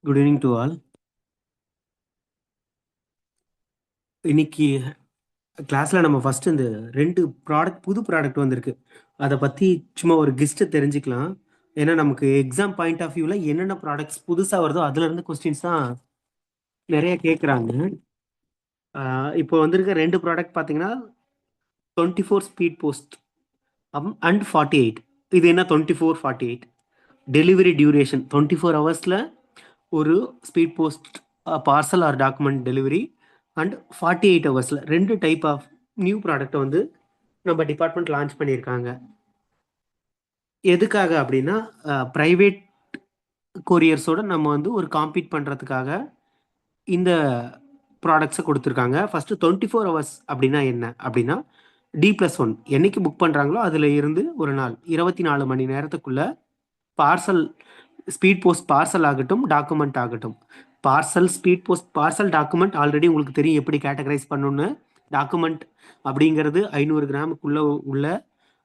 Good evening to all. இன்னைக்கு கிளாஸ்ல நம்ம ஃபர்ஸ்ட் இந்த ரெண்டு புது ப்ராடக்ட் வந்திருக்கு. அதை பத்தி சும்மா ஒரு கிஸ்ட் தெரிஞ்சுக்கலாம். ஏன்னா நமக்கு எக்ஸாம் பாயிண்ட் ஆஃப் வியூல என்னென்ன ப்ராடக்ட்ஸ் புதுசா வருதோ அதுல இருந்து கொஸ்டின்ஸ் தான் நிறைய கேட்குறாங்க. இப்போ வந்திருக்க ரெண்டு ப்ராடக்ட் பார்த்தீங்கன்னா 24 ஸ்பீட் போஸ்ட் அண்ட் 48. இது என்ன 24 48 டெலிவரி டியூரேஷன் 24 ஹவர்ஸில் ஒரு speed post parcel or document delivery and 48 ஹவர்ஸில் ரெண்டு டைப் ஆஃப் நியூ ப்ராடக்ட்டை வந்து நம்ம டிபார்ட்மெண்ட் லான்ச் பண்ணியிருக்காங்க. எதுக்காக அப்படின்னா ப்ரைவேட் கொரியர்ஸோட நம்ம வந்து ஒரு காம்பீட் பண்ணுறதுக்காக இந்த ப்ராடக்ட்ஸை கொடுத்துருக்காங்க. ஃபஸ்ட்டு 24 ஹவர்ஸ் அப்படின்னா என்ன அப்படின்னா D+1 என்னைக்கு புக் பண்ணுறாங்களோ அதில் இருந்து ஒரு நாள் 24 மணி நேரத்துக்குள்ள பார்சல் ஸ்பீட் போஸ்ட் பார்சல் ஆகட்டும் டாக்குமெண்ட் ஆகட்டும். Parcel speed post parcel document already உங்களுக்கு தெரியும் எப்படி கேட்டகரைஸ் பண்ணணும்னு. டாக்குமெண்ட் அப்படிங்கிறது 500 கிராமுக்குள்ள உள்ள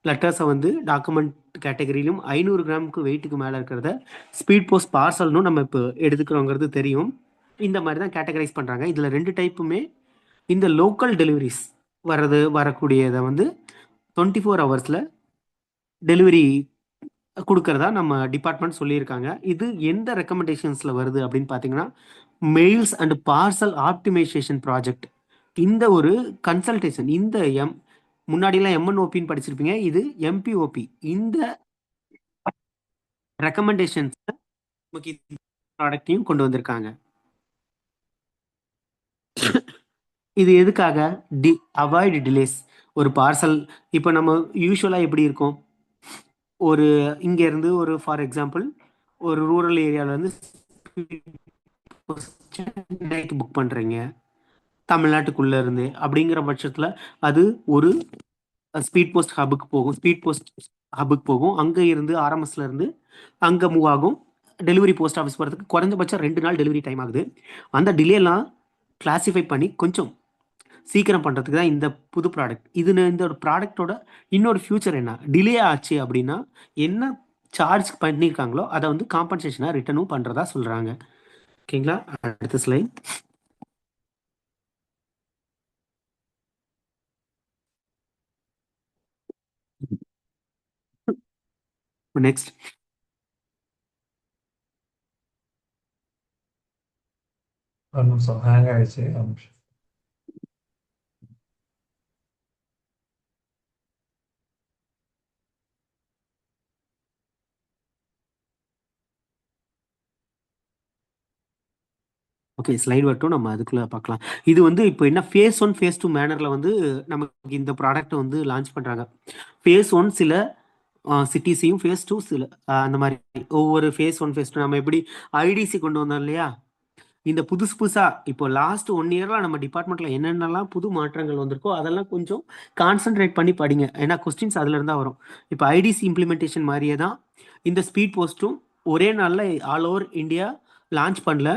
லெட்டர்ஸை வந்து டாக்குமெண்ட் கேட்டகரியிலும் 500 கிராமுக்கு வெயிட்டுக்கு மேலே இருக்கிறத ஸ்பீட் போஸ்ட் பார்சல்னு நம்ம இப்போ எடுத்துக்கிறோங்கிறது தெரியும். இந்த மாதிரி தான் கேட்டகரைஸ் பண்ணுறாங்க. இதில் ரெண்டு டைப்புமே இந்த லோக்கல் டெலிவரிஸ் வரக்கூடியதை வந்து 24 ஹவர்ஸில் டெலிவரி கொடுக்கறதா நம்ம டிபார்ட்மெண்ட் சொல்லியிருக்காங்க. இது எந்த ரெக்கமெண்டேஷன்ஸில் வருது அப்படின்னு பார்த்தீங்கன்னா mails and parcel optimization project. இந்த ஒரு கன்சல்டேஷன் இந்த முன்னாடிலாம் எம்என்ஓபின்னு படிச்சிருப்பீங்க, இது எம்பிஓபி. இந்த ரெக்கமெண்டேஷன்ஸ் நமக்கு ப்ராடக்டையும் கொண்டு வந்திருக்காங்க. இது எதுக்காக? Avoid delays. ஒரு பார்சல் இப்போ நம்ம யூஸ்வலாக எப்படி இருக்கும், ஒரு இங்கேருந்து ஒரு ஃபார் எக்ஸாம்பிள் ஒரு ரூரல் ஏரியாவிலேருந்து சென்னைக்கு புக் பண்ணுறீங்க தமிழ்நாட்டுக்குள்ளே இருந்து. அப்படிங்கிற பட்சத்தில் அது ஒரு ஸ்பீட் போஸ்ட் ஹபுக்கு போகும். ஸ்பீட் போஸ்ட் ஹபுக்கு போகும். அங்கே இருந்து ஆர்எம்எஸ்ல இருந்து அங்கே மூவ் ஆகும். டெலிவரி போஸ்ட் ஆஃபீஸ் போகிறதுக்கு குறைஞ்சபட்சம் 2 நாள் டெலிவரி டைம் ஆகுது. அந்த டிலேலாம் கிளாஸிஃபை பண்ணி கொஞ்சம் சீக்கிரம் பண்ணுறதுக்கு தான் இந்த புது ப்ராடக்ட். இந்த ஒரு ப்ராடக்டோட இன்னொரு ஃபியூச்சர் என்ன, டிலே ஆச்சு அப்படின்னா என்ன சார்ஜ் பண்ணியிருக்காங்களோ அதை வந்து காம்பன்சேஷனாக ரிட்டர்னும் பண்ணுறதா சொல்கிறாங்க. ஓகேங்களா? அடுத்த ஸ்லைட். நெக்ஸ்ட். ஒரு நிமிஷம் ஹேங் ஆயிடுச்சு. ஒரு நிமிஷம். ஓகே, ஸ்லைட் வரட்டும், நம்ம அதுக்குள்ளே பார்க்கலாம். இது வந்து இப்போ என்ன ஃபேஸ் 1 ஃபேஸ் 2 மேனரில் வந்து நமக்கு இந்த ப்ராடக்ட்டை வந்து லான்ச் பண்ணுறாங்க. ஃபேஸ் 1 சில சிட்டிஸையும், ஃபேஸ் 2 சில அந்த மாதிரி ஒவ்வொரு ஃபேஸ் 1 ஃபேஸ் 2 நம்ம எப்படி ஐடிசி கொண்டு வந்தோம் இல்லையா, இந்த புதுசு புதுசாக இப்போ லாஸ்ட் 1 இயரில் நம்ம டிபார்ட்மெண்ட்டில் என்னென்னலாம் புது மாற்றங்கள் வந்திருக்கோ அதெல்லாம் கொஞ்சம் கான்சென்ட்ரேட் பண்ணி படிங்க. ஏன்னா கொஸ்டின்ஸ் அதில் இருந்தால் வரும். இப்போ ஐடிசி இம்ப்ளிமெண்டேஷன் மாதிரியே தான் இந்த ஸ்பீட் போஸ்ட்டும் ஒரே நாளில் ஆல் ஓவர் இந்தியா லான்ச் பண்ணல.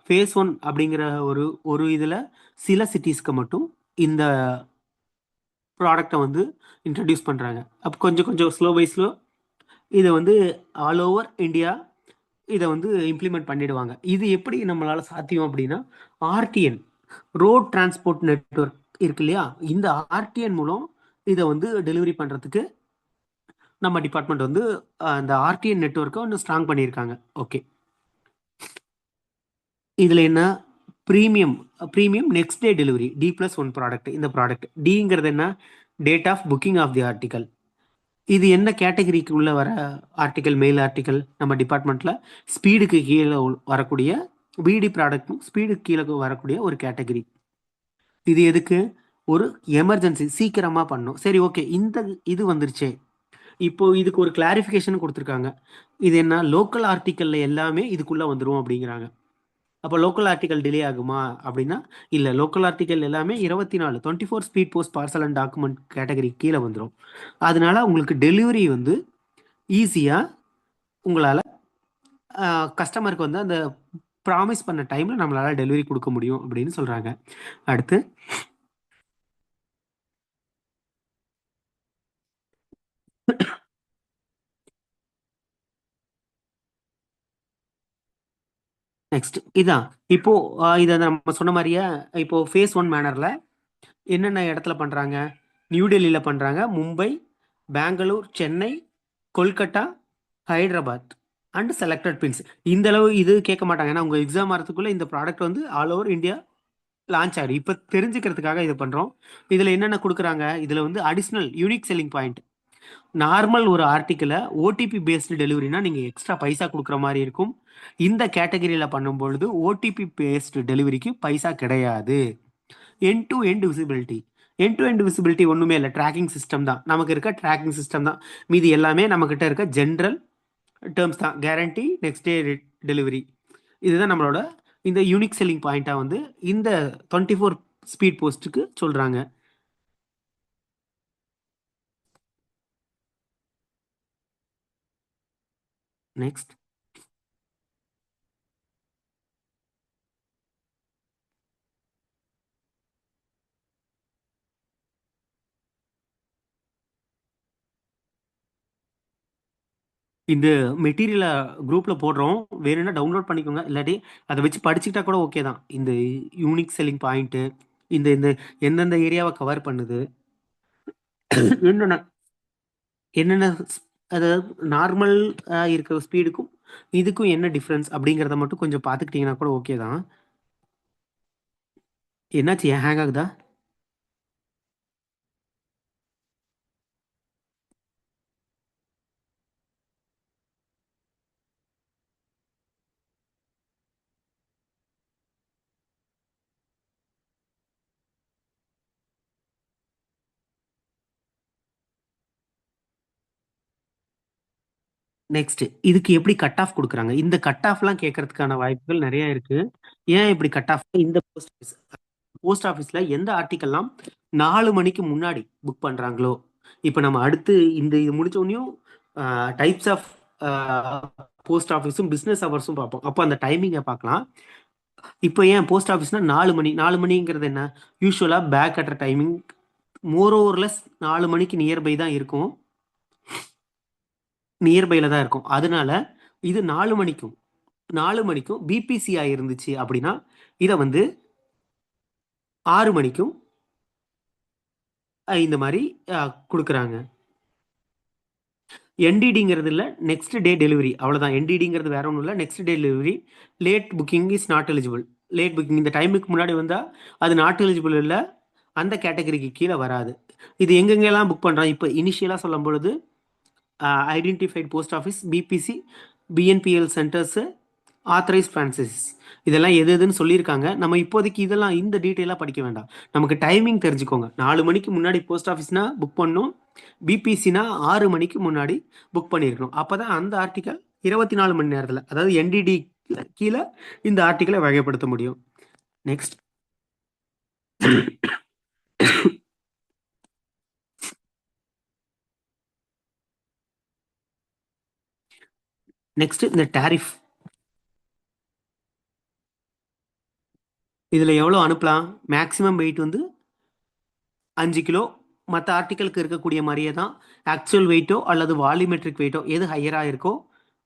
ஃபேஸ் 1 அப்படிங்கிற ஒரு ஒரு இதில் சில சிட்டிஸ்க்கு மட்டும் இந்த ப்ராடக்டை வந்து இன்ட்ரடியூஸ் பண்ணுறாங்க. அப்போ கொஞ்சம் கொஞ்சம் ஸ்லோ பை ஸ்லோ இதை வந்து ஆல் ஓவர் இந்தியா இதை வந்து இம்ப்ளிமெண்ட் பண்ணிடுவாங்க. இது எப்படி நம்மளால சாத்தியம் அப்படின்னா ஆர்டிஎன் ரோட் டிரான்ஸ்போர்ட் நெட்வொர்க் இருக்கு இல்லையா, இந்த ஆர்டிஎன் மூலம் இதை வந்து டெலிவரி பண்ணுறதுக்கு நம்ம டிபார்ட்மெண்ட் வந்து அந்த ஆர்டிஎன் நெட்வொர்க்கை வந்து ஸ்ட்ராங் பண்ணியிருக்காங்க. ஓகே, இதில் என்ன premium premium next day delivery D+1 product. இந்த ப்ராடக்ட் டிங்கிறது என்ன, date of booking of the article. இது என்ன கேட்டகரிக்கு உள்ள வர ஆர்டிக்கல், மெயில் ஆர்டிக்கல். நம்ம டிபார்ட்மெண்ட்ல ஸ்பீடுக்கு கீழே வரக்கூடிய பிடி ப்ராடக்ட்டும் ஸ்பீடுக்கு கீழே வரக்கூடிய ஒரு கேட்டகரி. இது எதுக்கு? ஒரு எமர்ஜென்சி சீக்கிரமா பண்ணும். சரி, ஓகே, இந்த இது வந்துருச்சே, இப்போ இதுக்கு ஒரு கிளாரிஃபிகேஷன் கொடுத்துருக்காங்க. இது என்ன லோக்கல் ஆர்டிக்கல்ல எல்லாமே இதுக்குள்ள வந்துடும் அப்படிங்கிறாங்க. அப்போ லோக்கல் ஆர்டிக்கல் டிலே ஆகுமா அப்படின்னா இல்லை, லோக்கல் ஆர்டிக்கல் எல்லாமே 24 speed post parcel and document category கீழே வந்துடும். அதனால உங்களுக்கு டெலிவரி வந்து ஈஸியாக உங்களால் கஸ்டமருக்கு வந்து அந்த ப்ராமிஸ் பண்ண டைமில் நம்மளால் டெலிவரி கொடுக்க முடியும் அப்படின்னு சொல்கிறாங்க. அடுத்து நெக்ஸ்ட் இதான். இப்போ இதை நம்ம சொன்ன மாதிரியே இப்போ ஃபேஸ் ஒன் மேனர்ல என்னென்ன இடத்துல பண்றாங்க? நியூ டெல்லியில பண்றாங்க, Mumbai, Bangalore, Chennai, Kolkata, Hyderabad and selected pins. இந்த அளவு இது கேட்க மாட்டாங்க, ஏன்னா உங்க எக்ஸாம் வரதுக்குள்ள இந்த ப்ராடக்ட் வந்து ஆல் ஓவர் இந்தியா லான்ச் ஆயிடும். இப்போ தெரிஞ்சுக்கிறதுக்காக இது பண்றோம். இதுல என்னென்ன கொடுக்குறாங்க? இதுல வந்து additional unique selling point. Normal ஒரு ஆர்டிக்கிளை ஓடிபி பேஸ்டு டெலிவரினா நீங்க எக்ஸ்ட்ரா பைசா கொடுக்குற மாதிரி இருக்கும். இந்த கேட்டகரியில பண்ணும்பொழுது ஓடிபி பேஸ்டு டெலிவரிக்கு பைசா கிடையாது. End to end visibility. End to end visibility ஒன்றுமே இல்லை, ட்ராக்கிங் சிஸ்டம் தான். நமக்கு இருக்க ட்ராக்கிங் சிஸ்டம் தான். மீதி எல்லாமே நம்மக்கிட்ட இருக்க ஜென்ரல் டேர்ம்ஸ் தான். Guarantee, next day delivery. இதுதான் நம்மளோட இந்த யூனிக் செல்லிங் பாயிண்டாக வந்து இந்த 24 ஸ்பீட் போஸ்ட்டுக்கு சொல்கிறாங்க. நெக்ஸ்ட், இந்த மெட்டீரியலை குரூப்பில் போடுறோம், வேணும்னா டவுன்லோட் பண்ணிக்கோங்க, இல்லாட்டி அதை வச்சு படிச்சுக்கிட்டா கூட ஓகே தான். இந்த யூனிக் செல்லிங் பாயிண்ட்டு, இந்த இந்த எந்தெந்த ஏரியாவை கவர் பண்ணுது, என்னென்ன என்னென்ன அதாவது நார்மல் இருக்கிற ஸ்பீடுக்கும் இதுக்கும் என்ன டிஃப்ரென்ஸ் அப்படிங்கிறத மட்டும் கொஞ்சம் பார்த்துக்கிட்டிங்கன்னா கூட ஓகே தான். என்னாச்சு, ஏன் ஹேங் ஆகுதா? நெக்ஸ்ட், இதுக்கு எப்படி கட் ஆஃப் கொடுக்குறாங்க? இந்த கட் ஆஃப்லாம் கேட்கறதுக்கான வாய்ப்புகள் நிறைய இருக்கு. ஏன் இப்படி கட் ஆஃப்? இந்த போஸ்ட் ஆஃபீஸ்ல எந்த ஆர்டிக்கல்லாம் 4 மணிக்கு முன்னாடி புக் பண்றாங்களோ, இப்போ நம்ம அடுத்து இந்த இது முடிச்ச உடனேயும் டைப்ஸ் ஆஃப் போஸ்ட் ஆஃபீஸும் பிஸ்னஸ் ஹவர்ஸும் பார்ப்போம். அப்போ அந்த டைமிங்கை பார்க்கலாம். இப்போ ஏன் போஸ்ட் ஆஃபீஸ்னா 4 மணி? 4 மணிங்கிறது என்ன? யூஸ்வலா பேக் கட்டுற டைமிங் மோர் ஓவர்லெஸ் 4 மணிக்கு நியர்பை தான் இருக்கும். நியர்பைல தான் இருக்கும். அதனால இது 4 மணிக்கும் பிபிசிஆ இருந்துச்சு அப்படின்னா இதை வந்து 6 மணிக்கும் இந்த மாதிரி கொடுக்குறாங்க. என்டிடிங்கிறது இல்லை, நெக்ஸ்ட் டே டெலிவரி, அவ்வளோதான். என்டிடிங்கிறது வேற ஒன்றும் இல்லை, next day delivery. Late booking is not eligible. Late booking இந்த டைமுக்கு முன்னாடி வந்தால் அது நாட் எலிஜிபிள் இல்லை, அந்த கேட்டகரிக்கு கீழே வராது. இது எங்கெங்கெல்லாம் புக் பண்ணுறோம்? இப்போ இனிஷியலாக சொல்லும் பொழுது identified post office, BBC, BNPL centres, authorise franchise, இதெல்லாம் எது எதுன்னு சொல்லியிருக்காங்க. நம்ம இப்போதைக்கு இதெல்லாம் இந்த டீட்டெயிலாக படிக்க வேண்டாம். நமக்கு டைமிங் தெரிஞ்சுக்கோங்க. 4 மணிக்கு முன்னாடி போஸ்ட் ஆஃபீஸ்னா புக் பண்ணணும், பிபிசினா 6 மணிக்கு முன்னாடி புக் பண்ணியிருக்கணும். அப்போ தான் அந்த ஆர்டிக்கல் 24 மணி நேரத்தில், அதாவது என்டிடி கீழே இந்த ஆர்டிக்கலை வகைப்படுத்த முடியும். நெக்ஸ்ட், நெக்ஸ்ட் இந்த டாரிஃப். இதில் எவ்வளோ அனுப்பலாம்? மேக்ஸிமம் வெயிட் வந்து 5 கிலோ. மற்ற ஆர்டிக்கலுக்கு இருக்கக்கூடிய மாதிரியே தான். ஆக்சுவல் வெயிட்டோ அல்லது வால்யூமெட்ரிக் வெயிட்டோ எது ஹையராக இருக்கோ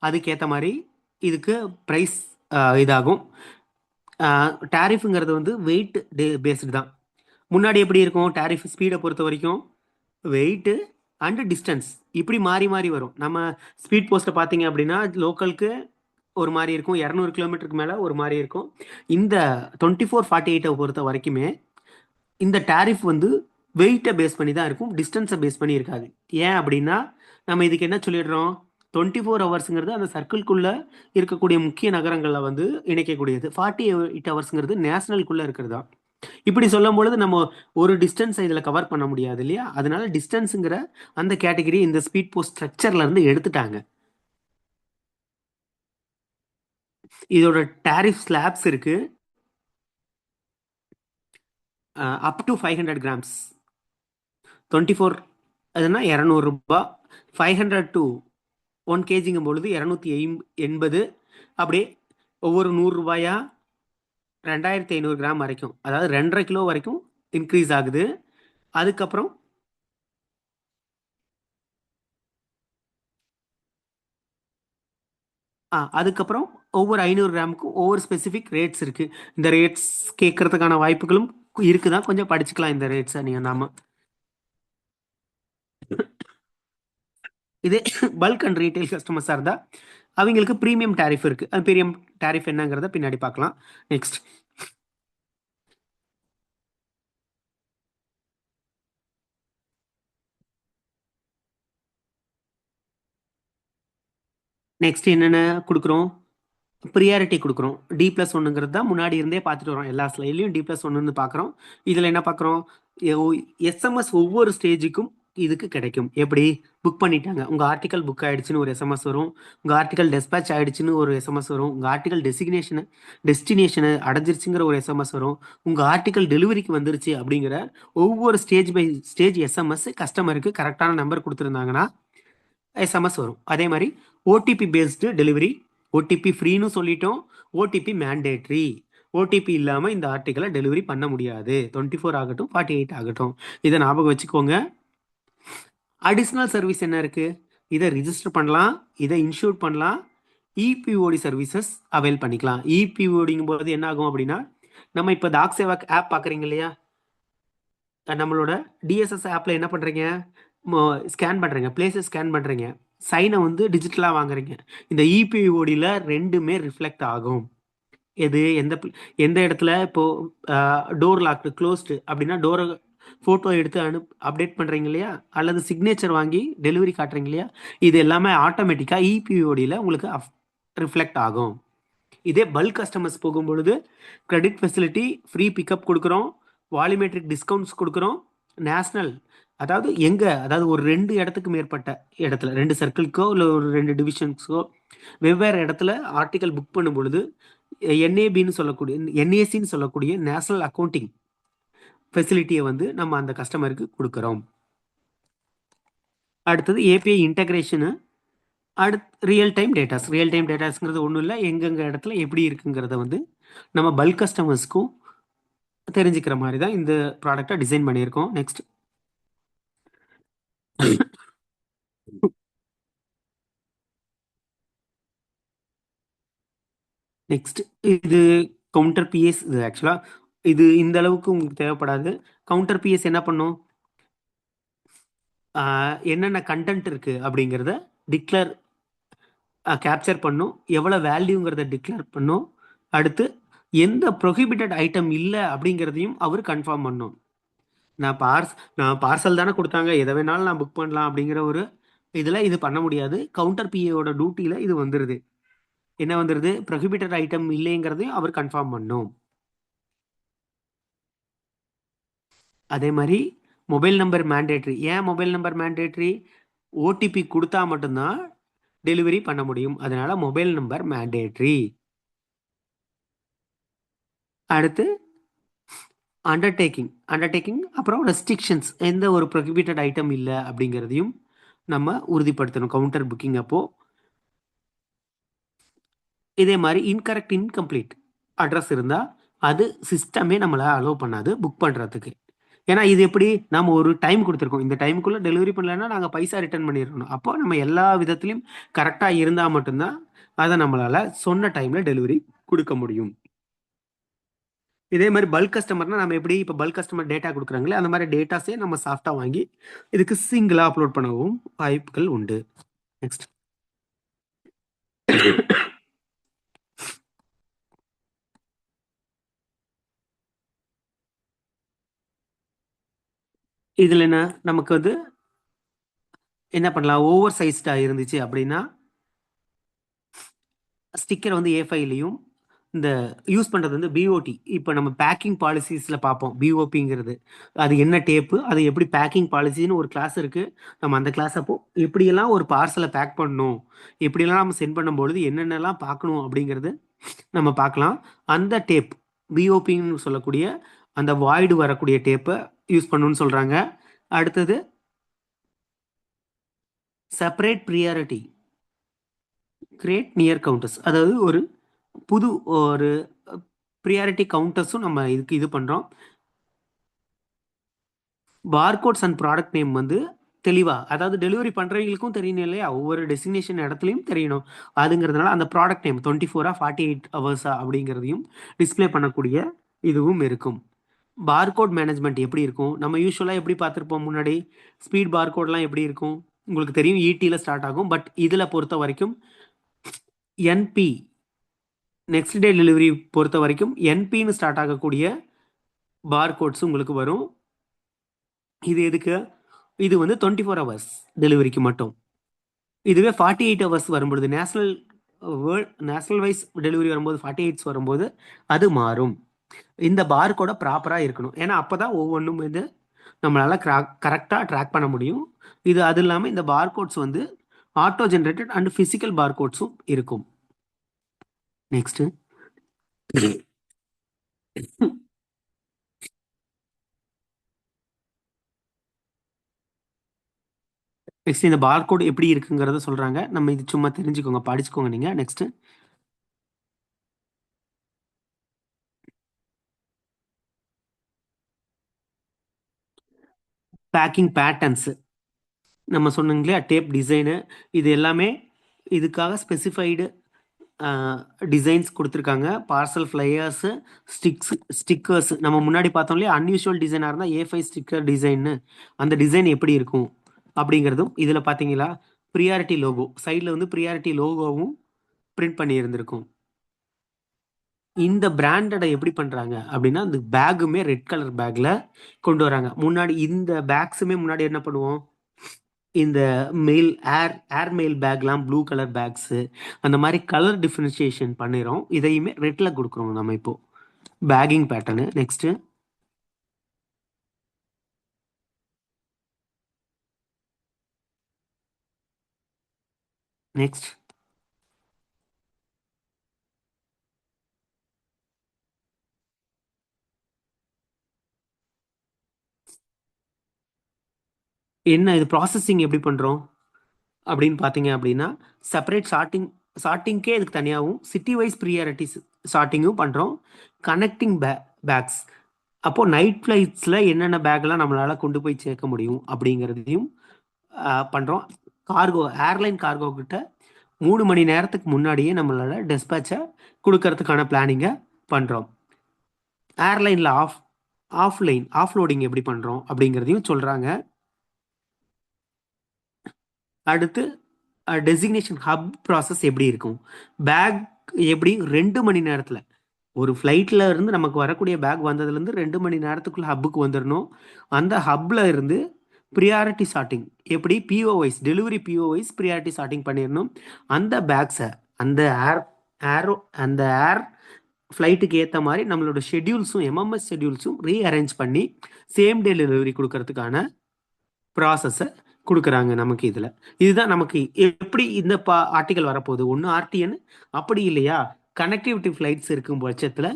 அதுக்கேற்ற மாதிரி இதுக்கு ப்ரைஸ் இதாகும். டேரிஃபுங்கிறது வந்து வெயிட் பேஸ்டு தான். முன்னாடி எப்படி இருக்கும் டேரிஃப்? ஸ்பீடை பொறுத்த வரைக்கும் வெயிட்டு அண்டு டிஸ்டன்ஸ் இப்படி மாறி மாறி வரும். நம்ம ஸ்பீட் போஸ்ட்டை பார்த்தீங்க அப்படின்னா லோக்கலுக்கு ஒரு மாதிரி இருக்கும், 200 கிலோமீட்டருக்கு மேலே ஒரு மாதிரி இருக்கும். இந்த 24-48 பொறுத்த வரைக்குமே இந்த டேரிஃப் வந்து வெயிட்டை பேஸ் பண்ணி தான் இருக்கும், டிஸ்டன்ஸை பேஸ் பண்ணி இருக்காது. ஏன் அப்படின்னா நம்ம இதுக்கு என்ன சொல்லிடுறோம்? 24 ஹவர்ஸுங்கிறது அந்த சர்க்கிள்குள்ளே இருக்கக்கூடிய முக்கிய நகரங்களில் வந்து இணைக்கக்கூடியது. 48 ஹவர்ஸுங்கிறது நேஷனலுக்குள்ளே இருக்கிறது தான். இப்படி சொல்லும் பொழுது நம்ம ஒரு டிஸ்டன்ஸை இதில் கவர் பண்ண முடியாது இல்லையா? அதனால டிஸ்டன்ஸுங்கிற அந்த கேட்டகரி இந்த ஸ்பீட் போஸ்ட் ஸ்ட்ரக்சர்ல இருந்து எடுத்துட்டாங்க. இதோட டேரிஃப் ஸ்லாப்ஸ் இருக்கு. Up to 500 grams. 24 அதுனா 200 ரூபா. 500 டு 1 kgங்கும் பொழுது 280. அப்படியே ஒவ்வொரு 100 ரூபாயா 2500 கிராம் வரைக்கும், அதாவது 2.5 கிலோ வரைக்கும் இன்க்ரீஸ் ஆகுது. அதுக்கப்புறம் அதுக்கப்புறம் ஒவ்வொரு 500 கிராமுக்கும் ஒவ்வொரு ஸ்பெசிஃபிக் ரேட்ஸ் இருக்கு. இந்த ரேட்ஸ் கேட்கறதுக்கான வாய்ப்புகளும் இருக்குதான். கொஞ்சம் படிச்சுக்கலாம் இந்த ரேட்ஸை நீங்க நாம. இதே பல்க் அண்ட் ரீட்டைல் கஸ்டமர்ஸாக இருந்தால் அவங்களுக்கு ப்ரீமியம் டேரிஃப் இருக்கு. அது ப்ரீமியம் டேரிஃப் என்னங்கிறத பின்னாடி பார்க்கலாம். நெக்ஸ்ட் நெக்ஸ்ட் என்னென்ன கொடுக்குறோம்? ப்ரியாரிட்டி கொடுக்குறோம். D+1 தான் முன்னாடி இருந்தே பார்த்துட்டு வரோம். எல்லா ஸ்லைட்லையும் D+1 பார்க்குறோம். இதில் என்ன பார்க்குறோம்? எஸ்எம்எஸ் ஒவ்வொரு ஸ்டேஜுக்கும் இதுக்கு கிடைக்கும். எப்படி? புக் பண்ணிட்டாங்க, உங்கள் ஆர்டிக்கல் புக் ஆயிடுச்சுன்னு ஒரு எஸ்எம்எஸ் வரும். உங்கள் ஆர்டிக்கல் டெஸ்பேச் ஆயிடுச்சுன்னு ஒரு எஸ்எம்எஸ் வரும். உங்கள் ஆர்டிக்கல் டெஸ்டினேஷனை அடைஞ்சிருச்சுங்கிற ஒரு எஸ்எம்எஸ் வரும். உங்கள் ஆர்டிக்கல் டெலிவரிக்கு வந்துருச்சு அப்படிங்கிற ஒவ்வொரு ஸ்டேஜ் பை ஸ்டேஜ் எஸ்எம்எஸ் கஸ்டமருக்கு கரெக்டான நம்பர் கொடுத்துருந்தாங்கன்னா எஸ்எம்எஸ் வரும். அதே மாதிரி ஓடிபி பேஸ்டு டெலிவரி. ஓடிபி ஃப்ரீன்னு சொல்லிட்டோம், ஓடிபி மேண்டேட்ரி. ஓடிபி இல்லாமல் இந்த ஆர்டிக்கலை டெலிவரி பண்ண முடியாது. 24 ஆகட்டும் 48 ஆகட்டும், இதை ஞாபகம் வச்சுக்கோங்க. அடிஷ்னல் சர்வீஸ் என்ன இருக்கு? இதை ரிஜிஸ்டர் பண்ணலாம், இதை இன்ஷூர் பண்ணலாம், இபிஓடி சர்வீசஸ் அவைல் பண்ணிக்கலாம். இபிஓடிங்கும் போது என்ன ஆகும் அப்படின்னா, நம்ம இப்போ டாக் சேவா ஆப் பார்க்குறீங்க இல்லையா? நம்மளோட டிஎஸ்எஸ் ஆப்பில் என்ன பண்ணுறீங்க? ஸ்கேன் பண்ணுறீங்க, பிளேஸை ஸ்கேன் பண்ணுறீங்க, சைனை வந்து டிஜிட்டலாக வாங்குறீங்க. இந்த இபிஓடியில் ரெண்டுமே ரிஃப்ளெக்ட் ஆகும். எது எந்த இடத்துல இப்போது டோர் லாக்டு க்ளோஸ்டு அப்படின்னா டோரை ஃபோட்டோ எடுத்து அப்டேட் பண்ணுறீங்க இல்லையா? அல்லது சிக்னேச்சர் வாங்கி டெலிவரி காட்டுறீங்க இல்லையா? இது எல்லாமே ஆட்டோமேட்டிக்காக இபிஓடியில் உங்களுக்கு ரிஃப்ளெக்ட் ஆகும். இதே பல்க் கஸ்டமர்ஸ் போகும்பொழுது கிரெடிட் ஃபெசிலிட்டி, ஃப்ரீ பிக்கப் கொடுக்குறோம், வால்யூமெட்ரிக் டிஸ்கவுண்ட்ஸ் கொடுக்குறோம். நேஷ்னல், அதாவது ஒரு 2 இடத்துக்கு மேற்பட்ட இடத்துல, 2 சர்க்கிள்க்கோ இல்லை ஒரு 2 டிவிஷன்ஸோ வெவ்வேறு இடத்துல ஆர்டிக்கல் புக் பண்ணும் பொழுது என்ஏசின்னு சொல்லக்கூடிய நேஷனல் அக்கௌண்டிங் ஃபெசிலிட்டியை வந்து நம்ம அந்த கஸ்டமருக்கு கொடுக்குறோம். அடுத்தது ஏபிஐ இன்டகிரேஷனு. அடுத்து ரியல் டைம் டேட்டாஸ்ங்கிறது ஒன்றும் இல்லை, எங்கெங்க இடத்துல எப்படி இருக்குங்கிறத வந்து நம்ம பல்க் கஸ்டமர்ஸ்க்கும் தெரிஞ்சுக்கிற மாதிரி தான் இந்த ப்ராடக்டை டிசைன் பண்ணியிருக்கோம். நெக்ஸ்ட் இது கவுண்டர் பிஎஸ். இது ஆக்சுவலாக இது இந்த அளவுக்கு உங்களுக்கு தேவைப்படாது. கவுண்டர் பிஎஸ் என்ன பண்ணும்? என்னென்ன கண்டென்ட் இருக்கு அப்படிங்கிறத டிக்ளேர் கேப்சர் பண்ணும், எவ்வளோ வேல்யூங்கிறத டிக்ளேர் பண்ணும். அடுத்து எந்த ப்ரொஹிபிட்டட் ஐட்டம் இல்லை அப்படிங்கிறதையும் அவர் கன்ஃபார்ம் பண்ணும். நான் பார்சல் தானே கொடுத்தாங்க, எதை வேணாலும் நான் புக் பண்ணலாம் அப்படிங்கிற ஒரு இதில் இது பண்ண முடியாது. கவுண்டர் பிஏயோட டியூட்டியில் இது வந்துடுது. என்ன வந்துடுது? ப்ரொஹிபிட்டட் ஐட்டம் இல்லைங்கிறதையும் அவர் கன்ஃபார்ம் பண்ணும். அதே மாதிரி மொபைல் நம்பர் மேண்டேட்ரி. ஏன் மொபைல் நம்பர் மேண்டேட்ரி? ஓடிபி கொடுத்தா மட்டும்தான் டெலிவரி பண்ண முடியும், அதனால மொபைல் நம்பர் மேண்டேட்ரி. அடுத்து அண்டர்டேக்கிங் அப்புறம் ரெஸ்ட்ரிக்ஷன்ஸ், எந்த ஒரு ப்ரொஹிபிட்டட் ஐட்டம் இல்லை அப்படிங்கிறதையும் நம்ம உறுதிப்படுத்தணும் கவுண்டர் புக்கிங் அப்போ. இதே மாதிரி இன்கம்ப்ளீட் அட்ரஸ் இருந்தால் அது சிஸ்டமே நம்மளை அலோவ் பண்ணாது புக் பண்ணுறதுக்கு. ஏன்னா இது எப்படி, நம்ம ஒரு டைம் கொடுத்துருக்கோம், இந்த டைமுக்குள்ளே டெலிவரி பண்ணலைன்னா நாங்கள் பைசா ரிட்டர்ன் பண்ணிடணும். அப்போ நம்ம எல்லா விதத்துலையும் கரெக்டாக இருந்தால் மட்டும்தான் அதை நம்மளால் சொன்ன டைமில் டெலிவரி கொடுக்க முடியும். இதே மாதிரி பல்க் கஸ்டமர்னா நம்ம எப்படி இப்போ பல்க் கஸ்டமர் டேட்டா கொடுக்குறாங்களே அந்த மாதிரி டேட்டாஸே நம்ம சாஃப்டாக வாங்கி இதுக்கு சிங்கிளாக அப்லோட் பண்ணவும் வாய்ப்புகள் உண்டு. நெக்ஸ்ட் இதில் நமக்கு வந்து என்ன பண்ணலாம்? ஓவர் சைஸ்டாக இருந்துச்சு அப்படின்னா ஸ்டிக்கர் வந்து A5லையும் இந்த யூஸ் பண்ணுறது வந்து பிஓடி. இப்போ நம்ம பேக்கிங் பாலிசிஸில் பார்ப்போம் பிஓபிங்கிறது. அது என்ன டேப்பு, அது எப்படி பேக்கிங் பாலிசின்னு ஒரு கிளாஸ் இருக்குது. நம்ம அந்த கிளாஸ் அப்போ எப்படியெல்லாம் ஒரு பார்சலை பேக் பண்ணணும், எப்படியெல்லாம் நம்ம சென்ட் பண்ணும்பொழுது என்னென்னலாம் பார்க்கணும் அப்படிங்கிறது நம்ம பார்க்கலாம். அந்த டேப் பிஓபின்னு சொல்லக்கூடிய அந்த வாய்டு வரக்கூடிய டேப்பை யூஸ் பண்ணணும்னு சொல்கிறாங்க. அடுத்தது separate priority, create near counters, அதாவது ஒரு ப்ரியாரிட்டி கவுண்டர்ஸும் நம்ம இதுக்கு இது பண்ணுறோம். பார்கோட்ஸ் அண்ட் ப்ராடக்ட் நேம் வந்து தெளிவா. அதாவது டெலிவரி பண்றவங்களுக்கும் தெரியணும் இல்லையா? ஒவ்வொரு டெஸ்டினேஷன் இடத்துலயும் தெரியணும். அதுங்கிறதுனால அந்த ப்ராடக்ட் நேம் 24 48 ஹவர்ஸா அப்படிங்கிறதையும் டிஸ்ப்ளே பண்ணக்கூடிய இதுவும் இருக்கும். பார்கோட் மேனேஜ்மெண்ட் எப்படி இருக்கும்? நம்ம யூசுவலா எப்படி பார்த்திருப்போம் முன்னாடி? ஸ்பீட் பார்கோட்லாம் எப்படி இருக்கும்? உங்களுக்கு தெரியும் ஈடில ஸ்டார்ட் ஆகும். பட் இதுல பொறுத்த வரைக்கும் என்பி நெக்ஸ்ட் டே டெலிவரி பொறுத்த வரைக்கும் என்பின்னு ஸ்டார்ட் ஆகக்கூடிய பார்கோட்ஸ் உங்களுக்கு வரும். இது எதுக்கு? இது வந்து 24 ஹவர்ஸ் டெலிவரிக்கு மட்டும். இதுவே 48 ஹவர்ஸ் வரும்பொழுது நேஷனல் வைஸ் டெலிவரி வரும்போது 48 வரும்போது அது மாறும். இந்த பார்கோட ப்ராப்பராக இருக்கணும். ஏன்னா அப்பதான் ஒவ்வொன்றும் வந்து நம்மளால கரெக்டாக ட்ராக் பண்ண முடியும். இது அது இல்லாமல் இந்த பார்கோட்ஸ் வந்து ஆட்டோ ஜென்ரேட்டட் அண்ட் ஃபிசிக்கல் பார்கோட்ஸும் இருக்கும். நெக்ஸ்ட் நெக்ஸ்ட் இந்த பார்கோட் எப்படி இருக்குங்கிறத சொல்றாங்க. நம்ம இது சும்மா தெரிஞ்சுக்கோங்க, படிச்சுக்கோங்க நீங்க. நெக்ஸ்ட் பேக்கிங் பேட்டர்ன்ஸ் நம்ம சொன்னோங்க இல்லையா, டேப் டிசைனு, இது எல்லாமே இதுக்காக ஸ்பெசிஃபைடு டிசைன்ஸ் கொடுத்துருக்காங்க. பார்சல் ஃப்ளையர்ஸு, ஸ்டிக்கர்ஸ் நம்ம முன்னாடி பார்த்தோம் இல்லையா, அன்யூஷுவல் டிசைனாக இருந்தால் A5 ஸ்டிக்கர் டிசைன்னு, அந்த டிசைன் எப்படி இருக்கும் அப்படிங்கிறதும் இதில் பார்த்தீங்களா. ப்ரியாரிட்டி லோகோ சைடில் வந்து ப்ரியாரிட்டி லோகோவும் பிரிண்ட் பண்ணி இருந்திருக்கும். இந்த பிராண்டடை எப்படி பண்ணுறாங்க அப்படின்னா, இந்த பேக்குமே ரெட் கலர் பேக்கில் கொண்டு வராங்க. முன்னாடி இந்த பேக்ஸுமே முன்னாடி என்ன பண்ணுவோம், இந்த மெயில் ஏர் மெயில் பேக்லாம் ப்ளூ கலர் பேக்ஸு, அந்த மாதிரி கலர் டிஃபரன்ஷியேஷன் பண்ணிடுறோம். இதையுமே ரெட்டில் கொடுக்குறோம் நம்ம இப்போ பேக்கிங் பேட்டர்னு. நெக்ஸ்ட்டு நெக்ஸ்ட் என்ன இது ப்ராசஸிங் எப்படி பண்ணுறோம் அப்படின்னு பார்த்தீங்க அப்படின்னா, செப்பரேட் ஷார்ட்டிங்க்கே இதுக்கு தனியாகவும் சிட்டி வைஸ் ப்ரியாரிட்டிஸ் ஷார்ட்டிங்கும் பண்ணுறோம். கனெக்டிங் பேக்ஸ் அப்போது நைட் ஃப்ளைட்ஸில் என்னென்ன பேக்லாம் நம்மளால் கொண்டு போய் சேர்க்க முடியும் அப்படிங்கிறதையும் பண்ணுறோம். ஏர்லைன் கார்கோ கிட்ட 3 மணி நேரத்துக்கு முன்னாடியே நம்மளோட டெஸ்பேச்சை கொடுக்கறதுக்கான பிளானிங்கை பண்ணுறோம். ஏர்லைனில் ஆஃப்லோடிங் எப்படி பண்ணுறோம் அப்படிங்கிறதையும் சொல்கிறாங்க. அடுத்து டெசிக்னேஷன் ஹப் ப்ராசஸ் எப்படி இருக்கும், பேக் எப்படி 2 மணி நேரத்தில் ஒரு ஃப்ளைட்டில் இருந்து நமக்கு வரக்கூடிய பேக் வந்ததுலேருந்து 2 மணி நேரத்துக்குள்ள ஹப்புக்கு வந்துடணும். அந்த ஹப்பில் இருந்து ப்ரியாரிட்டி ஷார்ட்டிங் எப்படி டெலிவரி பிஓவைஸ் ப்ரியாரிட்டி ஷார்ட்டிங் பண்ணிடணும். அந்த பேக்ஸை அந்த அந்த ஏர் ஃப்ளைட்டுக்கு ஏற்ற மாதிரி நம்மளோட ஷெட்யூல்ஸும் எம்எம்எஸ் ஷெட்யூல்ஸும் ரீஅரேஞ்ச் பண்ணி சேம் டே டெலிவரி கொடுக்கறதுக்கான ப்ராசஸை கொடுக்குறாங்க நமக்கு. இதில் இதுதான் நமக்கு எப்படி இந்த ஆர்டிகல் வரப்போகுது. ஒன்று ஆர்டிஎன், அப்படி இல்லையா கனெக்டிவிட்டி ஃப்ளைட்ஸ் இருக்கும் பட்சத்தில்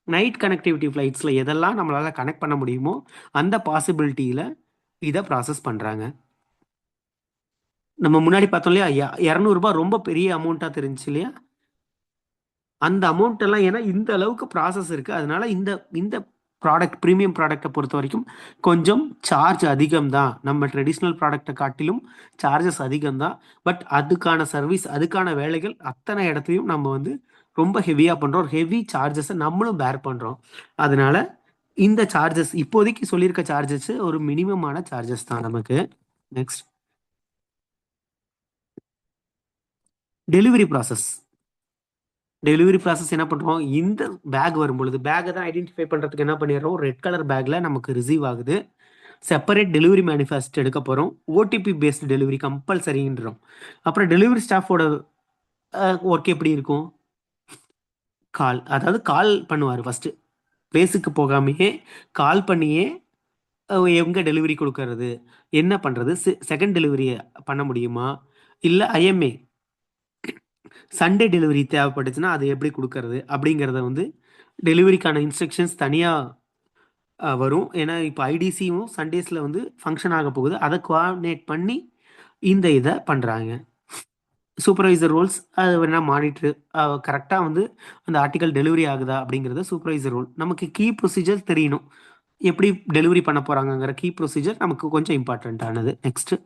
நைட் கனெக்டிவிட்டி ஃப்ளைட்ஸில் எதெல்லாம் நம்மளால் கனெக்ட் பண்ண முடியுமோ அந்த பாசிபிலிட்டியில் இதை ப்ராசஸ் பண்ணுறாங்க. நம்ம முன்னாடி பார்த்தோம் இல்லையா, 200 ரொம்ப பெரிய அமௌண்ட்டாக தெரிஞ்சு இல்லையா, அந்த அமௌண்ட் எல்லாம் ஏன்னா இந்த அளவுக்கு ப்ராசஸ் இருக்குது. அதனால இந்த இந்த ப்ரீமியம் ப்ராடக்டை பொறுத்த வரைக்கும் கொஞ்சம் சார்ஜ் அதிகம் தான். நம்ம ட்ரெடிஷ்னல் ப்ராடக்டை காட்டிலும் சார்ஜஸ் அதிகம் தான். பட் அதுக்கான சர்வீஸ், அதுக்கான வேலைகள் அத்தனை இடத்துலையும் நம்ம வந்து ரொம்ப ஹெவியாக பண்ணுறோம். ஹெவி சார்ஜஸை நம்மளும் பேர் பண்ணுறோம். அதனால இந்த சார்ஜஸ் இப்போதைக்கு சொல்லியிருக்க சார்ஜஸ் ஒரு மினிமமான சார்ஜஸ் தான் நமக்கு. Next delivery process. என்ன பண்ணுறோம், இந்த பேக் வரும்பொழுது பேக்கை தான் ஐடென்டிஃபை பண்ணுறதுக்கு என்ன பண்ணிடுறோம், ரெட் கலர் பேக்கில் நமக்கு ரிசீவ் ஆகுது. செப்பரேட் டெலிவரி மேனிஃபெஸ்ட் எடுக்க போகிறோம். ஓடிபி பேஸ்ட் டெலிவரி கம்பல்சரின்றோம். அப்புறம் டெலிவரி ஸ்டாஃபோட ஒர்க் எப்படி இருக்கும், அதாவது கால் பண்ணுவார் ஃபஸ்ட்டு. பிளேஸுக்கு போகாமையே கால் பண்ணியே எங்கே டெலிவரி கொடுக்கறது, என்ன பண்ணுறது, செகண்ட் டெலிவரி பண்ண முடியுமா, இல்லை ஐஎம்ஏ சண்டே டெலிவரி தேவைப்பட்டுச்சுன்னா அது எப்படி கொடுக்கறது அப்படிங்கிறத வந்து டெலிவரிக்கான இன்ஸ்ட்ரக்ஷன்ஸ் தனியாக வரும். ஏன்னா இப்போ ஐடிசியும் சண்டேஸில் வந்து ஃபங்க்ஷன் ஆக போகுது. அதை கோஆர்டினேட் பண்ணி இந்த இதை பண்ணுறாங்க. சூப்பர்வைசர் ரோல்ஸ் அது வேணால் மானிட்ரு கரெக்டாக வந்து அந்த ஆர்டிக்கல் டெலிவரி ஆகுதா அப்படிங்கிறத சூப்பர்வைசர் ரோல். நமக்கு கீ ப்ரொசீஜர் தெரியணும், எப்படி டெலிவரி பண்ண போகிறாங்கங்கிற கீ ப்ரொசீஜர் நமக்கு கொஞ்சம் இம்பார்ட்டண்ட்டானது. நெக்ஸ்ட்டு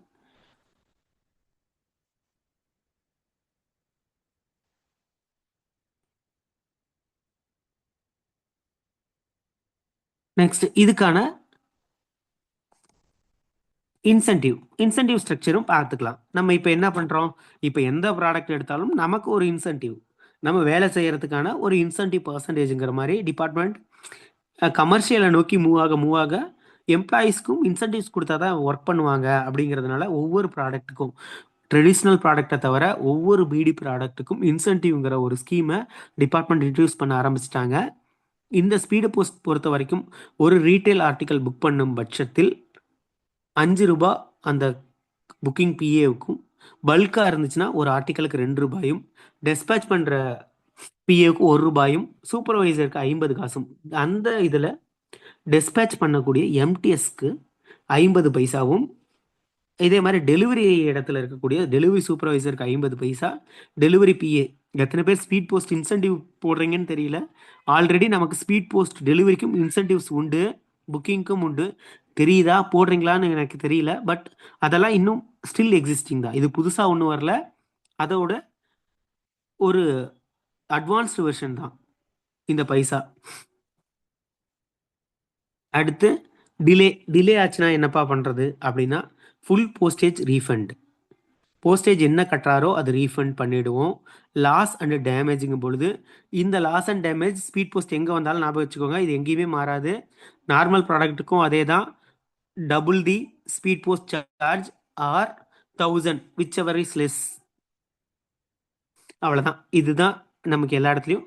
நெக்ஸ்ட் இதுக்கான இன்சென்டிவ் ஸ்ட்ரக்சரும் பார்த்துக்கலாம். நம்ம இப்போ என்ன பண்ணுறோம், இப்போ எந்த ப்ராடக்ட் எடுத்தாலும் நமக்கு ஒரு இன்சென்டிவ், நம்ம வேலை செய்யறதுக்கான ஒரு இன்சென்டிவ் பர்சன்டேஜுங்கிற மாதிரி டிபார்ட்மெண்ட் கமர்ஷியலை நோக்கி மூவ் ஆக எம்ப்ளாயீஸ்க்கும் இன்சென்டிவ்ஸ் கொடுத்தா தான் ஒர்க் பண்ணுவாங்க. அப்படிங்கிறதுனால ஒவ்வொரு ப்ராடக்ட்டுக்கும், ட்ரெடிஷ்னல் ப்ராடக்டை தவிர ஒவ்வொரு பிடி ப்ராடக்ட்டுக்கும் இன்சென்டிவ்ங்கிற ஒரு ஸ்கீமை டிபார்ட்மெண்ட் இன்ட்ரடியூஸ் பண்ண ஆரம்பிச்சிட்டாங்க. இந்த ஸ்பீடு போஸ்ட் பொறுத்த வரைக்கும் ஒரு ரீட்டைல் ஆர்டிக்கல் புக் பண்ணும் பட்சத்தில் 5 ரூபா அந்த புக்கிங் பிஏவுக்கும், பல்காக இருந்துச்சுன்னா ஒரு ஆர்டிக்கலுக்கு 2 ரூபாயும், டெஸ்பேச் பண்ணுற பிஏவுக்கு 1 ரூபாயும், சூப்பர்வைசருக்கு 50 காசும். அந்த இதில் டெஸ்பேச் பண்ணக்கூடிய எம்டிஎஸ்க்கு 50 பைசாவும், இதே மாதிரி டெலிவரி இடத்துல இருக்கக்கூடிய டெலிவரி சூப்பர்வைசருக்கு 50 பைசா, டெலிவரி பிஏ எத்தனை பேர் ஸ்பீட் போஸ்ட் இன்சென்டிவ் போடுறீங்கன்னு தெரியல. ஆல்ரெடி நமக்கு ஸ்பீட் போஸ்ட் டெலிவரிக்கும் இன்சென்டிவ்ஸ் உண்டு, புக்கிங்க்கும் உண்டு. தெரியுதா போடுறீங்களான்னு எனக்கு தெரியல. பட் அதெல்லாம் இன்னும் ஸ்டில் எக்ஸிஸ்டிங் தான். இது புதுசாக ஒன்றும் வரல, அதோட ஒரு அட்வான்ஸ்டு வெர்ஷன் தான் இந்த பைசா. அடுத்து டிலே ஆச்சுன்னா என்னப்பா பண்ணுறது அப்படின்னா, ஃபுல் போஸ்டேஜ் ரீஃபண்ட். போஸ்டேஜ் என்ன கட்டுறாரோ அது ரீஃபண்ட் பண்ணிவிடுவோம். லாஸ் அண்ட் டேமேஜுங்கும் பொழுது, இந்த loss and damage speed post எங்கே வந்தாலும் ஞாபகம் வச்சுக்கோங்க, இது எங்கேயுமே மாறாது. நார்மல் ப்ராடக்ட்டுக்கும் அதே தான். Double the speed post charge or 1000 whichever is less. அவ்வளோதான். இதுதான் நமக்கு எல்லா இடத்துலையும்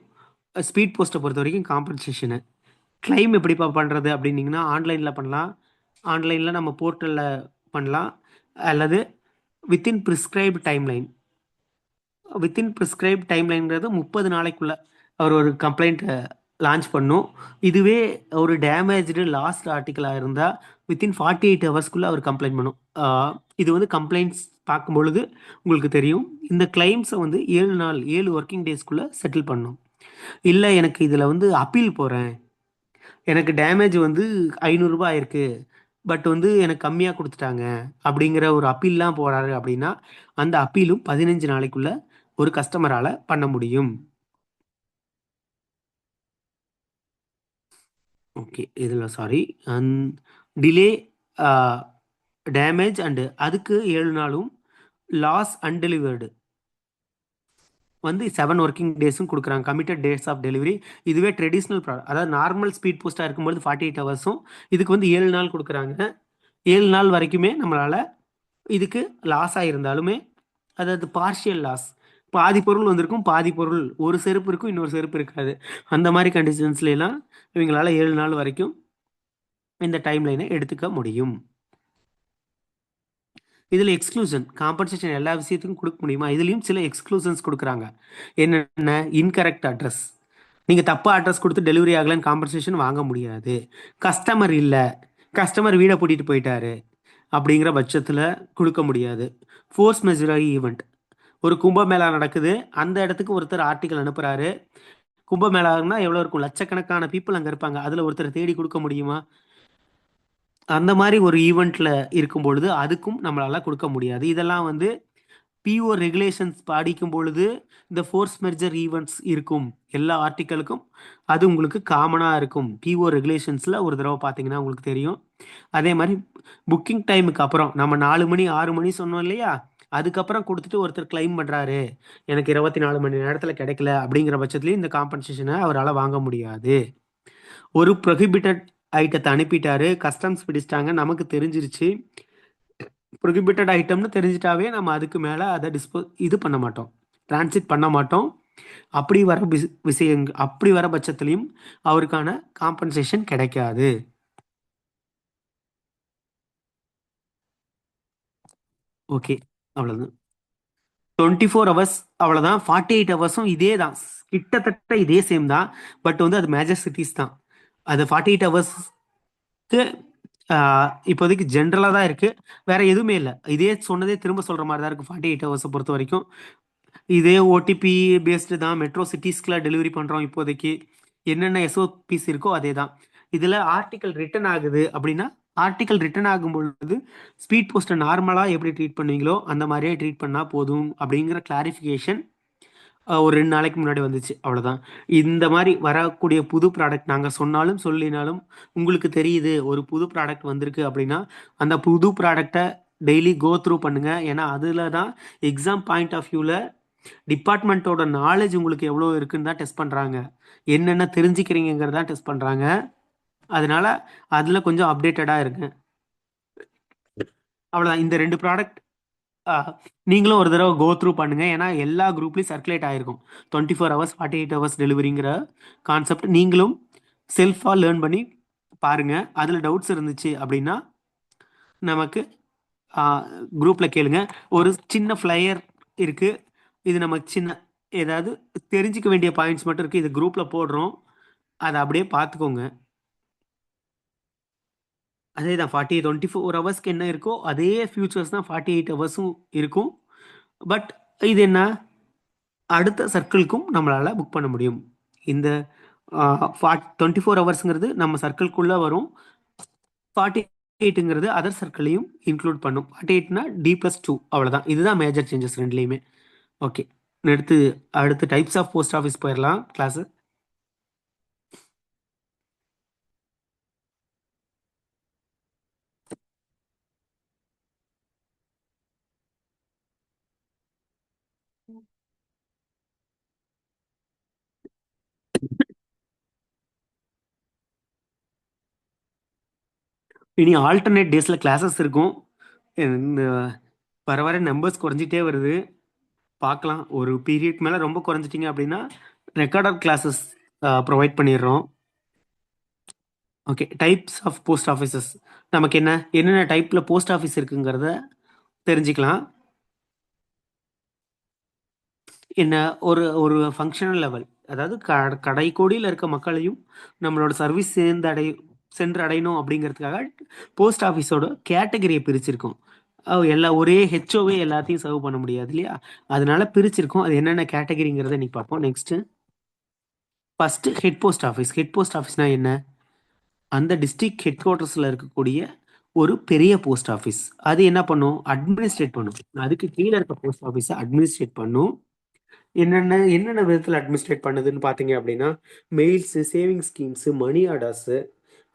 ஸ்பீட் போஸ்ட்டை பொறுத்த வரைக்கும் காம்பன்சேஷனு. கிளைம் எப்படிப்பா பண்ணுறது அப்படின்னீங்கன்னா, ஆன்லைனில் பண்ணலாம். ஆன்லைனில் நம்ம போர்ட்டலில் பண்ணலாம். அல்லது within prescribed timeline. Within prescribe டைம்லைன்றது 30 நாளைக்குள்ள அவர் ஒரு கம்ப்ளைண்ட்டை லான்ச் பண்ணும். இதுவே ஒரு டேமேஜ்டு லாஸ்ட் ஆர்டிக்கலாக இருந்தால் வித்தின் 48 ஹவர்ஸ்க்குள்ளே அவர் கம்ப்ளைண்ட் பண்ணும். இது வந்து கம்ப்ளைண்ட்ஸ் பார்க்கும் பொழுது உங்களுக்கு தெரியும். இந்த கிளைம்ஸை வந்து 7 ஒர்க்கிங் டேஸ்க்குள்ளே செட்டில் பண்ணும். இல்லை எனக்கு இதில் வந்து அப்பீல் போகிறேன், எனக்கு டேமேஜ் வந்து 500 ரூபாய் ஆயிருக்கு, பட் வந்து எனக்கு கம்மியாக கொடுத்துட்டாங்க அப்படிங்கிற ஒரு அப்பீல்லாம் போகிறாரு அப்படின்னா, அந்த அப்பீலும் 15 நாளைக்குள்ள ஒரு கஸ்டமரால் பண்ண முடியும். ஓகே, இதில் சாரி, டிலே, டேமேஜ் அண்டு அதுக்கு 7 நாளும், லாஸ் அன்டெலிவர்டு வந்து 7 ஒர்க்கிங் டேஸும் கொடுக்குறாங்க, கமிட்டட் டேஸ் ஆஃப் டெலிவரி. இதுவே ட்ரெடிஷ்னல் ப்ராடக்ட், அதாவது நார்மல் ஸ்பீட் போஸ்ட்டாக இருக்கும்போது 48 ஹவர்ஸும், இதுக்கு வந்து 7 நாள் கொடுக்குறாங்க. 7 நாள் வரைக்குமே நம்மளால் இதுக்கு லாஸ் ஆகியிருந்தாலுமே, அதாவது பார்ஷியல் லாஸ், பாதி பொருள் வந்திருக்கும், பாதி பொருள், ஒரு செருப்பு இருக்கும் இன்னொரு செருப்பு இருக்காது, அந்த மாதிரி கண்டிஷன்ஸ்லாம் இவங்களால 7 நாள் வரைக்கும் இந்த டைம் லைனை எடுத்துக்க முடியும். இதில் எக்ஸ்க்ளூஷன், காம்பன்சேஷன் எல்லா விஷயத்துக்கும் கொடுக்க முடியுமா? இதுலேயும் சில எக்ஸ்க்ளூஷன்ஸ் கொடுக்குறாங்க. என்னென்ன? இன்கரெக்ட் அட்ரஸ், நீங்கள் தப்பாக அட்ரஸ் கொடுத்து டெலிவரி ஆகலைன்னு காம்பன்சேஷன் வாங்க முடியாது. கஸ்டமர் இல்லை, கஸ்டமர் வீடை பூட்டிட்டு போயிட்டாரு அப்படிங்கிற பட்சத்தில் கொடுக்க முடியாது. ஃபோர்ஸ் மெஜரரி ஈவெண்ட், ஒரு கும்பமேளா நடக்குது, அந்த இடத்துக்கு ஒருத்தர் ஆர்டிக்கல் அனுப்புகிறாரு. கும்பமேளான்னா எவ்வளோ இருக்கும், லட்சக்கணக்கான பீப்புள் அங்கே இருப்பாங்க, அதில் ஒருத்தர் தேடி கொடுக்க முடியுமா? அந்த மாதிரி ஒரு ஈவெண்ட்டில் இருக்கும் பொழுது அதுக்கும் நம்மளால் கொடுக்க முடியாது. இதெல்லாம் வந்து பிஓ ரெகுலேஷன்ஸ் படிக்கும் பொழுது இந்த ஃபோர்ஸ் மெர்ஜர் ஈவெண்ட்ஸ் இருக்கும் எல்லா ஆர்டிக்கலுக்கும். அது உங்களுக்கு காமனாக இருக்கும். பிஓ ரெகுலேஷன்ஸில் ஒரு தடவை பார்த்தீங்கன்னா உங்களுக்கு தெரியும். அதே மாதிரி புக்கிங் டைமுக்கு அப்புறம் நம்ம 4 மணி 6 மணி சொன்னோம் இல்லையா, அதுக்கப்புறம் கொடுத்துட்டு ஒருத்தர் கிளைம் பண்ணுறாரு, எனக்கு 24 மணி நேரத்தில் கிடைக்கல அப்படிங்கிற பட்சத்துலேயும் இந்த காம்பன்சேஷனை அவரால் வாங்க முடியாது. ஒரு ப்ரொஹிபிட்டட் ஐட்டத்தை அனுப்பிட்டாரு, கஸ்டம்ஸ் பிடிச்சிட்டாங்க, நமக்கு தெரிஞ்சிருச்சு. ப்ரொஹிபிட்டட் ஐட்டம்னு தெரிஞ்சிட்டாவே நம்ம அதுக்கு மேலே அதை இது பண்ண மாட்டோம், டிரான்சிட் பண்ண மாட்டோம். அப்படி வர விஷயங்கள், அப்படி வர பட்சத்துலையும் அவருக்கான காம்பன்சேஷன் கிடைக்காது. ஓகே, அவ்வளோதான். 24 ஹவர்ஸ் அவ்வளோதான். 48 ஹவர்ஸும் இதே தான், கிட்டத்தட்ட இதே சேம் தான். பட் வந்து அது மேஜர் சிட்டிஸ் தான். அது 48 ஹவர்ஸ்க்கு இப்போதைக்கு ஜென்ரலாக தான் இருக்குது, வேற எதுவுமே இல்லை. இதே சொன்னதே திரும்ப சொல்கிற மாதிரி தான் இருக்குது 48 ஹவர்ஸை பொறுத்த வரைக்கும். இதே ஓடிபி பேஸ்டு தான், மெட்ரோ சிட்டிஸ்க்குலாம் டெலிவரி பண்ணுறோம் இப்போதைக்கு. என்னென்ன எஸ்ஓபிஸ் இருக்கோ அதே தான். இதில் ஆர்டிக்கல் ரிட்டன் ஆகுது அப்படின்னா, ஆர்டிக்கல் ரிட்டன் ஆகும் பொழுது ஸ்பீட் போஸ்ட்டை நார்மலாக எப்படி ட்ரீட் பண்ணுவீங்களோ அந்த மாதிரியே ட்ரீட் பண்ணால் போதும் அப்படிங்கிற கிளாரிஃபிகேஷன் ஒரு 2 நாளைக்கு முன்னாடி வந்துச்சு. அவ்வளோதான். இந்த மாரி வரக்கூடிய புது ப்ராடக்ட் நாங்க சொன்னாலும், சொல்லினாலும் உங்களுக்கு தெரியுது ஒரு புது ப்ராடக்ட் வந்திருக்கு அப்படின்னா, அந்த புது ப்ராடக்ட்ட டெய்லி கோ த்ரூ பண்ணுங்க. ஏன்னா, அதுல தான் எக்ஸாம் பாயிண்ட் ஆஃப் வியூல டிபார்ட்மெண்ட்டோட நாலேட்ஜ் உங்களுக்கு எவ்வளோ இருக்குன்னு தான் டெஸ்ட் பண்றாங்க. என்னென்ன தெரிஞ்சுக்கிறீங்கங்கிறத தான் டெஸ்ட் பண்றாங்க. அதனால அதுல கொஞ்சம் அப்டேட்டடா இருங்க. அவ்வளோதான். இந்த 2 ப்ராடக்ட் ஆ, நீங்களும் ஒரு தடவை கோ த்ரூ பண்ணுங்க. ஏன்னா எல்லா குரூப்லயும் சர்க்குலேட் ஆயிருக்கும். 24 ஹவர்ஸ் 48 ஹவர்ஸ் டெலிவரிங்கிற கான்செப்ட் நீங்களும் செல்ஃபா லேர்ன் பண்ணி பாருங்க. அதுல டவுட்ஸ் இருந்துச்சு அப்படின்னா நமக்கு குரூப்ல கேளுங்க. ஒரு சின்ன ஃப்ளையர் இருக்கு. இது நம்ம சின்ன ஏதாவது தெரிஞ்சுக்க வேண்டிய பாயிண்ட்ஸ் மட்டும் இருக்கு. இது குரூப்ல போடுறோம். அதை அப்படியே பார்த்துக்கோங்க. அதே தான் 24 ஹவர்ஸ்க்கு என்ன இருக்கோ அதே ஃபியூச்சர்ஸ் தான் 48 ஹவர்ஸும் இருக்கும். பட் இது என்ன, அடுத்த சர்க்கிள்க்கும் நம்மளால புக் பண்ண முடியும். இந்த 24 ஹவர்ஸ்ங்கிறது நம்ம சர்க்கிள்குள்ள வரும். 48ங்கிறது அதர் சர்க்கிளையும் இன்க்ளூட் பண்ணும். 48னா D+2 அவ்வளவுதான். இதுதான் மேஜர் சேஞ்சஸ் ரெண்டுலையுமே. ஓகே, அடுத்து அடுத்து டைப்ஸ் ஆஃப் போஸ்ட் ஆஃபீஸ் போயிடலாம் கிளாஸ். இனி ஆல்டர்னேட் டேஸ்ல கிளாஸஸ் இருக்கும். இந்த வர வர நம்பர்ஸ் குறைஞ்சிட்டே வருது. பார்க்கலாம். ஒரு பீரியட் மேல ரொம்ப குறைஞ்சிட்டிங்க அப்படின்னா ரெக்கார்டர் கிளாஸஸ் ப்ரொவைட் பண்ணிடுறோம். Okay, types of post offices. நமக்கு என்னென்ன டைப்ல போஸ்ட் ஆஃபீஸ் இருக்குங்கிறத தெரிஞ்சுக்கலாம். என்ன, ஒரு ஒரு ஃபங்க்ஷனல் லெவல், அதாவது கடைக்கோடியில் இருக்க மக்களையும் நம்மளோட சர்வீஸ் சென்று அடையணும் அப்படிங்கிறதுக்காக போஸ்ட் ஆஃபீஸோட கேட்டகரியை பிரிச்சிருக்கோம். எல்லா ஒரே ஹெச்ஓவே எல்லாத்தையும் சர்வ் பண்ண முடியாது இல்லையா? அதனால பிரிச்சிருக்கோம். அது என்னென்ன கேட்டகரிங்கிறத இன்னைக்கு பார்ப்போம். Next, first head post office. Head post ஆஃபீஸ்னா என்ன? அந்த டிஸ்ட்ரிக்ட் ஹெட் குவார்ட்டர்ஸில் இருக்கக்கூடிய ஒரு பெரிய போஸ்ட் ஆஃபீஸ். அது என்ன பண்ணும்? அட்மினிஸ்ட்ரேட் பண்ணும். அதுக்கு கீழே இருக்க போஸ்ட் ஆஃபீஸை அட்மினிஸ்ட்ரேட் பண்ணும். என்னென்ன என்னென்ன விதத்தில் அட்மினிஸ்ட்ரேட் பண்ணுதுன்னு பார்த்தீங்க அப்படின்னா, மெயில்ஸு, சேவிங் ஸ்கீம்ஸு, மணி ஆர்டர்ஸு,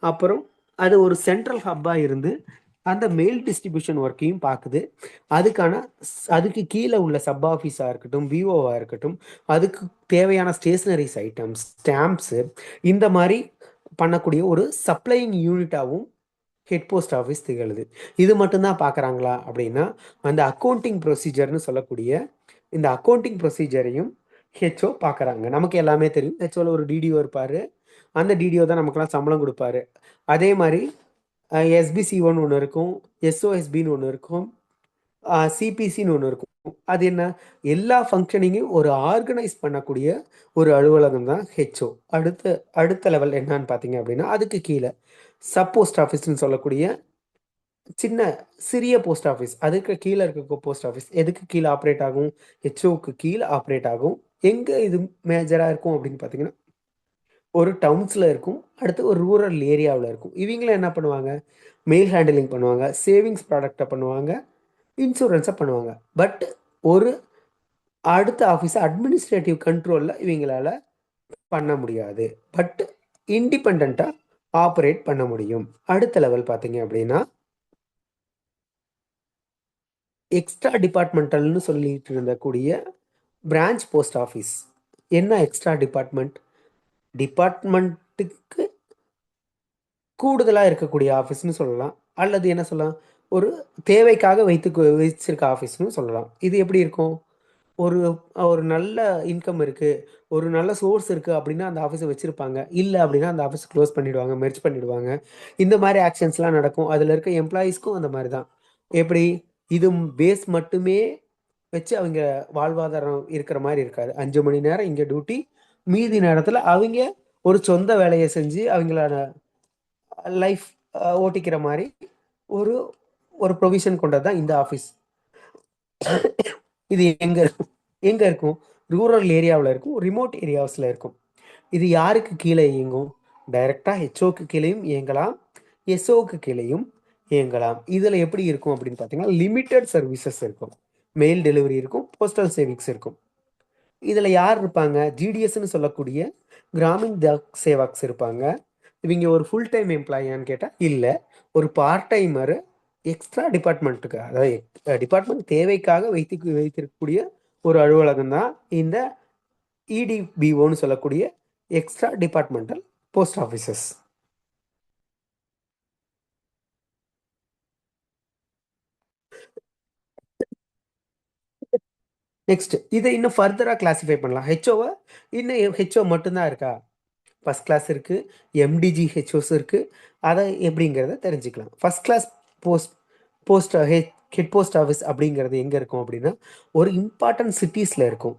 அப்புறம் அது ஒரு சென்ட்ரல் ஹப்பாக இருந்து அந்த மெயில் டிஸ்ட்ரிபியூஷன் ஒர்க்கையும் பார்க்குது. அதுக்கு கீழே உள்ள சப் ஆஃபீஸாக இருக்கட்டும், விஓவாக இருக்கட்டும், அதுக்கு தேவையான ஸ்டேஷ்னரிஸ் ஐட்டம்ஸ், ஸ்டாம்ப்ஸு, இந்த மாதிரி பண்ணக்கூடிய ஒரு சப்ளையிங் யூனிட்டாகவும் ஹெட் போஸ்ட் ஆஃபீஸ் திகழுது. இது மட்டும்தான் பார்க்குறாங்களா அப்படின்னா, அந்த அக்கௌண்டிங் ப்ரொசீஜர்னு சொல்லக்கூடிய இந்த அக்கௌண்டிங் ப்ரொசீஜரையும் ஹெச்ஓ பார்க்குறாங்க. நமக்கு எல்லாமே தெரியும். ஹெச்ஓவில் ஒரு டிடிஓ இருப்பார். அந்த டிடிஓ தான் நமக்கெல்லாம் சம்பளம் கொடுப்பாரு. அதே மாதிரி எஸ்பிசிஓன்னு ஒன்று இருக்கும், எஸ்ஓஎஸ்பின்னு ஒன்று இருக்கும், சிபிசின்னு ஒன்று இருக்கும். அது என்ன, எல்லா ஃபங்க்ஷனிங்கையும் ஒரு ஆர்கனைஸ் பண்ணக்கூடிய ஒரு அலுவலகம் தான் ஹெச்ஓ. அடுத்த லெவல் என்னன்னு பார்த்தீங்க அப்படின்னா, அதுக்கு கீழே சப் போஸ்ட் ஆஃபீஸ்ன்னு சொல்லக்கூடிய சின்ன சிறிய போஸ்ட் ஆஃபீஸ். அதுக்கு கீழே இருக்க போஸ்ட் ஆஃபீஸ் எதுக்கு கீழே ஆப்ரேட் ஆகும்? ஹெச்ஓக்கு கீழே ஆப்ரேட் ஆகும். எங்கே இது மேஜராக இருக்கும் அப்படின்னு பார்த்தீங்கன்னா, ஒரு டவுன்ஸில் இருக்கும், அடுத்து ஒரு ரூரல் ஏரியாவில் இருக்கும். இவங்களும் என்ன பண்ணுவாங்க? மெயில் ஹேண்டிலிங் பண்ணுவாங்க, சேவிங்ஸ் ப்ராடக்டை பண்ணுவாங்க, இன்சூரன்ஸை பண்ணுவாங்க. பட் ஒரு அடுத்த ஆஃபீஸை அட்மினிஸ்ட்ரேட்டிவ் கண்ட்ரோலில் இவங்களால பண்ண முடியாது. பட் இண்டிபெண்ட்டாக ஆப்ரேட் பண்ண முடியும். அடுத்த லெவல் பார்த்தீங்க அப்படின்னா, எக்ஸ்ட்ரா டிபார்ட்மெண்டல்னு சொல்லிட்டு இருந்தக்கூடிய பிரான்ச் போஸ்ட் ஆஃபீஸ். என்ன எக்ஸ்ட்ரா டிபார்ட்மெண்ட்டுக்கு கூடுதலாக இருக்கக்கூடிய ஆஃபீஸ்னு சொல்லலாம். அல்லது என்ன சொல்லலாம், ஒரு தேவைக்காக வச்சிருக்க ஆஃபீஸ்னு சொல்லலாம். இது எப்படி இருக்கும்? ஒரு ஒரு நல்ல இன்கம் இருக்குது, ஒரு நல்ல சோர்ஸ் இருக்குது அப்படின்னா அந்த ஆஃபீஸை வச்சுருப்பாங்க. இல்லை அப்படின்னா அந்த ஆஃபீஸ் க்ளோஸ் பண்ணிவிடுவாங்க, மெர்ஜ் பண்ணிவிடுவாங்க. இந்த மாதிரி ஆக்ஷன்ஸ்லாம் நடக்கும். அதில் இருக்க எம்ப்ளாயீஸ்க்கும் அந்த மாதிரி தான். எப்படி? இது பேஸ் மட்டுமே வச்சு அவங்க வாழ்வாதாரம் இருக்கிற மாதிரி இருக்காது. 5 மணி நேரம் இங்கே டியூட்டி, மீதி நேரத்தில் அவங்க ஒரு சொந்த வேலையை செஞ்சு அவங்களோட லைஃப் ஓட்டிக்கிற மாதிரி ஒரு ஒரு ப்ரொவிஷன் கொண்டது தான் இந்த ஆஃபீஸ். இது எங்க இருக்கும்? ரூரல் ஏரியாவில் இருக்கும், ரிமோட் ஏரியாஸில் இருக்கும். இது யாருக்கு கீழே இயங்கும்? டைரெக்டாக ஹெச்ஓக்கு கீழேயும் இயங்கலாம், எஸ்ஓக்கு கீழேயும் இயங்கலாம். இதில் எப்படி இருக்கும் அப்படின்னு பார்த்தீங்கன்னா, லிமிட்டட் சர்வீசஸ் இருக்கும். மெயில் டெலிவரி இருக்கும், போஸ்டல் சேவிங்ஸ் இருக்கும். இதில் யார் இருப்பாங்க? ஜிடிஎஸ்ன்னு சொல்லக்கூடிய கிராமின் டாக் சேவாக்ஸ் இருப்பாங்க. இவங்க ஒரு ஃபுல் டைம் எம்ப்ளாயான்னு கேட்டால் இல்லை, ஒரு பார்ட் டைமரு எக்ஸ்ட்ரா டிபார்ட்மெண்ட்டுக்கு, அதாவது டிபார்ட்மெண்ட் தேவைக்காக வைத்திருக்கக்கூடிய ஒரு அலுவலகம் தான் இந்த இடிபிஓன்னு சொல்லக்கூடிய extra departmental post offices. Next இதை இன்னும் ஃபர்தராக கிளாஸிஃபை பண்ணலாம். ஹெச்ஓவை இன்னும் ஹெச்ஓ மட்டும்தான் இருக்கா? ஃபஸ்ட் கிளாஸ் இருக்குது, எம்டிஜி ஹெச்ஓஸ் இருக்குது. அதை எப்படிங்கிறத தெரிஞ்சுக்கலாம். First class post post head post office அப்படிங்கிறது எங்கே இருக்கும் அப்படின்னா, ஒரு இம்பார்ட்டன்ட் சிட்டிஸில் இருக்கும்.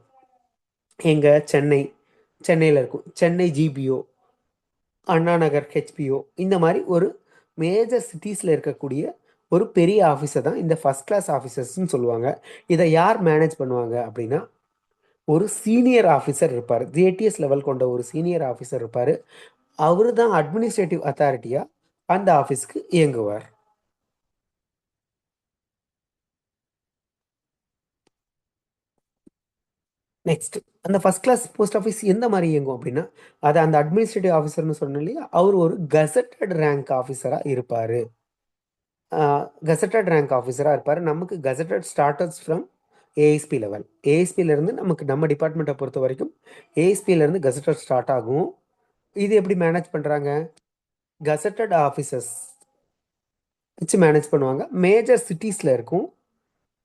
எங்கே? சென்னையில் இருக்கும். சென்னை ஜிபிஓ, அண்ணா நகர் ஹெச்பிஓ, இந்த மாதிரி ஒரு மேஜர் சிட்டிஸில் இருக்கக்கூடிய ஒரு பெரிய ஆஃபீஸை தான் இந்த ஃபஸ்ட் கிளாஸ் ஆஃபீஸர்ஸ்ன்னு சொல்லுவாங்க. இதை யார் மேனேஜ் பண்ணுவாங்க அப்படின்னா, ஒரு சீனியர் ஆஃபீஸர் இருப்பார். ஜேடிஎஸ் லெவல் கொண்ட ஒரு சீனியர் ஆஃபீஸர் இருப்பார். அவர் தான் அட்மினிஸ்ட்ரேட்டிவ் அத்தாரிட்டியாக அந்த ஆஃபீஸ்க்கு இயங்குவார். நெக்ஸ்ட், அந்த ஃபஸ்ட் கிளாஸ் போஸ்ட் ஆஃபீஸ் எந்த மாதிரி இயங்கும் அப்படின்னா, அது அந்த அட்மினிஸ்ட்ரேட்டிவ் ஆஃபீஸர்னு சொன்னோம் இல்லையா, அவர் ஒரு கசட்டட் ரேங்க் ஆஃபீஸராக இருப்பார். கசட்டட் ரேங்க் ஆஃபீஸராக இருப்பார். நமக்கு gazetted starters from ASP level. ஏஎஸ்பியிலேருந்து நமக்கு நம்ம டிபார்ட்மெண்ட்டை பொறுத்த வரைக்கும் ஏஎஸ்பியிலேருந்து கசட்டட் ஸ்டார்ட் ஆகும். இது எப்படி மேனேஜ் பண்ணுறாங்க? கசட்டட் ஆஃபீஸர்ஸ் வச்சு மேனேஜ் பண்ணுவாங்க. மேஜர் சிட்டிஸில் இருக்கும்.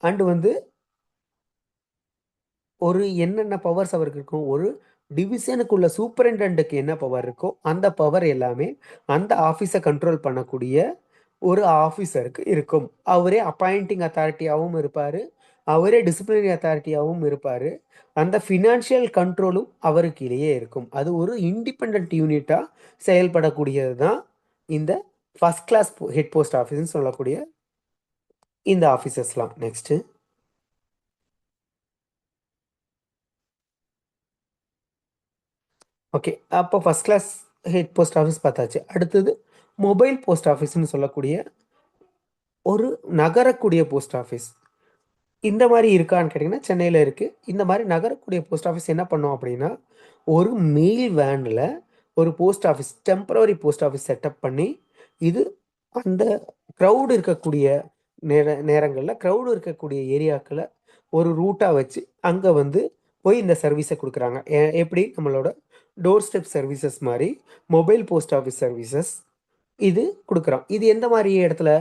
அண்டு வந்து ஒரு என்னென்ன பவர்ஸ் அவருக்கு இருக்கும், ஒரு டிவிஷனுக்குள்ள சூப்பரிண்டென்ட்டுக்கு என்ன பவர் இருக்கோ அந்த பவர் எல்லாமே அந்த ஆஃபீஸை கண்ட்ரோல் பண்ணக்கூடிய ஒரு ஆஃபீஸருக்கு இருக்கும். அவரே அப்பாயிண்டிங் அத்தாரிட்டியாகவும் இருப்பார், அவரே டிசிப்ளினரி அத்தாரிட்டியாகவும் இருப்பார். அந்த ஃபினான்ஷியல் கண்ட்ரோலும் அவருக்கு கீழேயே இருக்கும். அது ஒரு இண்டிபெண்ட் யூனிட்டாக செயல்படக்கூடியது தான் இந்த ஃபஸ்ட் கிளாஸ் ஹெட் போஸ்ட் ஆஃபீஸ்ன்னு சொல்லக்கூடிய இந்த ஆஃபீஸர்ஸ்லாம். நெக்ஸ்ட்டு, ஓகே, அப்போ first class head post office பார்த்தாச்சு. அடுத்தது மொபைல் போஸ்ட் ஆஃபீஸ்னு சொல்லக்கூடிய ஒரு நகரக்கூடிய போஸ்ட் ஆஃபீஸ். இந்த மாதிரி இருக்கான்னு கேட்டிங்கன்னா சென்னையில் இருக்குது. இந்த மாதிரி நகரக்கூடிய போஸ்ட் ஆஃபீஸ் என்ன பண்ணோம் அப்படின்னா, ஒரு மெயில் வேனில் ஒரு post office, temporary post office setup பண்ணி, இது அந்த க்ரௌடு இருக்கக்கூடிய நேரங்களில் க்ரௌடு இருக்கக்கூடிய ஏரியாக்களை ஒரு ரூட்டாக வச்சு அங்கே வந்து போய் இந்த சர்வீஸை கொடுக்குறாங்க. எப்படி? நம்மளோட டோர் ஸ்டெப் சர்வீசஸ் மாதிரி மொபைல் போஸ்ட் ஆஃபீஸ் சர்வீசஸ் இது கொடுக்குறோம். இது எந்த மாதிரி இடத்துல?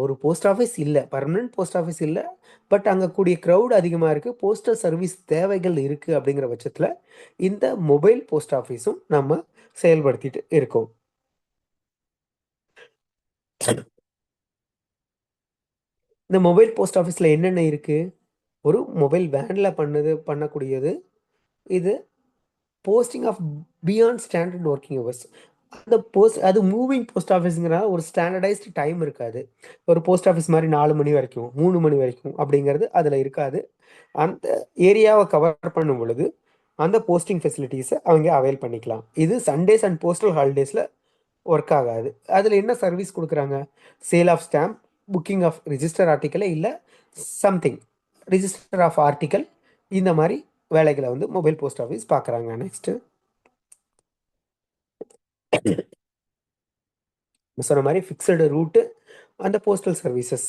ஒரு போஸ்ட் ஆஃபீஸ் இல்லை, பர்மனன்ட் போஸ்ட் ஆஃபீஸ் இல்லை, பட் அங்கே கூடிய க்ரௌட் அதிகமாக இருக்குது, போஸ்டல் சர்வீஸ் தேவைகள் இருக்குது. அப்படிங்கிற பட்சத்தில் இந்த மொபைல் போஸ்ட் ஆஃபீஸும் நம்ம செயல்படுத்திட்டு இருக்கோம். இந்த மொபைல் போஸ்ட் ஆஃபீஸில் என்னென்ன இருக்குது? ஒரு மொபைல் வேனில் பண்ணக்கூடியது இது. Posting of beyond standard working hours. அந்த அது மூவிங் போஸ்ட் ஆஃபீஸுங்கிறனால ஒரு ஸ்டாண்டர்டைஸ்டு டைம் இருக்காது. ஒரு போஸ்ட் ஆஃபீஸ் மாதிரி 4 மணி வரைக்கும் 3 மணி வரைக்கும் அப்படிங்கிறது அதில் இருக்காது. அந்த ஏரியாவை கவர் பண்ணும் பொழுது அந்த போஸ்டிங் ஃபெசிலிட்டிஸை அவங்க அவைல் பண்ணிக்கலாம். இது சண்டேஸ் அண்ட் போஸ்டல் ஹாலிடேஸில் ஒர்க் ஆகாது. அதில் என்ன சர்வீஸ் கொடுக்குறாங்க? Sale of stamp, booking of register ஆர்டிக்கலை, இல்லை சம்திங் ரிஜிஸ்டர் ஆஃப் ஆர்டிக்கல், இந்த மாதிரி வேலைகளை வந்து மொபைல் போஸ்ட் ஆஃபீஸ் பார்க்குறாங்க. நெக்ஸ்ட்டு, சொன்ன மாதிரி ஃபிக்ஸடு ரூட்டு அந்த postal services.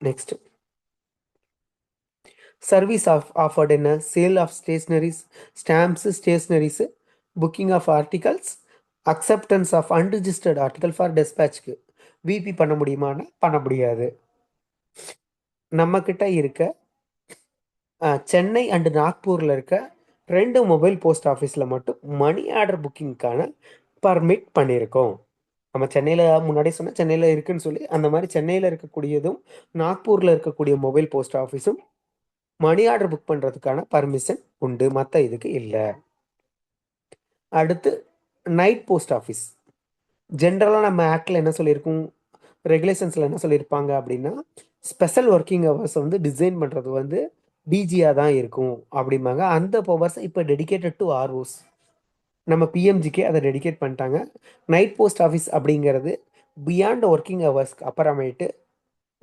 Next, service offered என்ன? Sale of stationeries, stamps, stationeries, booking of articles, acceptance of unregistered article for டெஸ்பேட்ச்க்கு. விபி பண்ண முடியுமான்னா பண்ண முடியாது. நம்மக்கிட்ட இருக்க சென்னை அண்டு நாக்பூரில் இருக்க 2 மொபைல் போஸ்ட் ஆஃபீஸில் மட்டும் மணி ஆர்டர் புக்கிங்க்கான பர்மிட் பண்ணியிருக்கோம். நம்ம சென்னையில் முன்னாடி சொன்ன சென்னையில் இருக்குன்னு சொல்லி, அந்த மாதிரி சென்னையில் இருக்கக்கூடியதும் நாக்பூரில் இருக்கக்கூடிய மொபைல் போஸ்ட் ஆஃபீஸும் மணி ஆர்டர் புக் பண்ணுறதுக்கான பர்மிஷன் உண்டு, மற்ற இதுக்கு இல்லை. அடுத்து நைட் போஸ்ட் ஆஃபீஸ். ஜென்ரலாக நம்ம ஆக்டில் என்ன சொல்லியிருக்கோம், ரெகுலேஷன்ஸில் என்ன சொல்லியிருப்பாங்க அப்படின்னா, ஸ்பெஷல் ஒர்க்கிங் ஹவர்ஸ் வந்து டிசைன் பண்ணுறது வந்து டிஜியாக தான் இருக்கும் அப்படிம்பாங்க. அந்த பவர்ஸ் இப்போ டெடிகேட்டட் டு ஆர்ஓஸ், நம்ம பிஎம்ஜிக்கே அதை டெடிகேட் பண்ணிட்டாங்க. நைட் போஸ்ட் ஆஃபீஸ் அப்படிங்கிறது பியாண்ட் ஒர்க்கிங் ஹவர்ஸ்க்கு அப்புறமேட்டு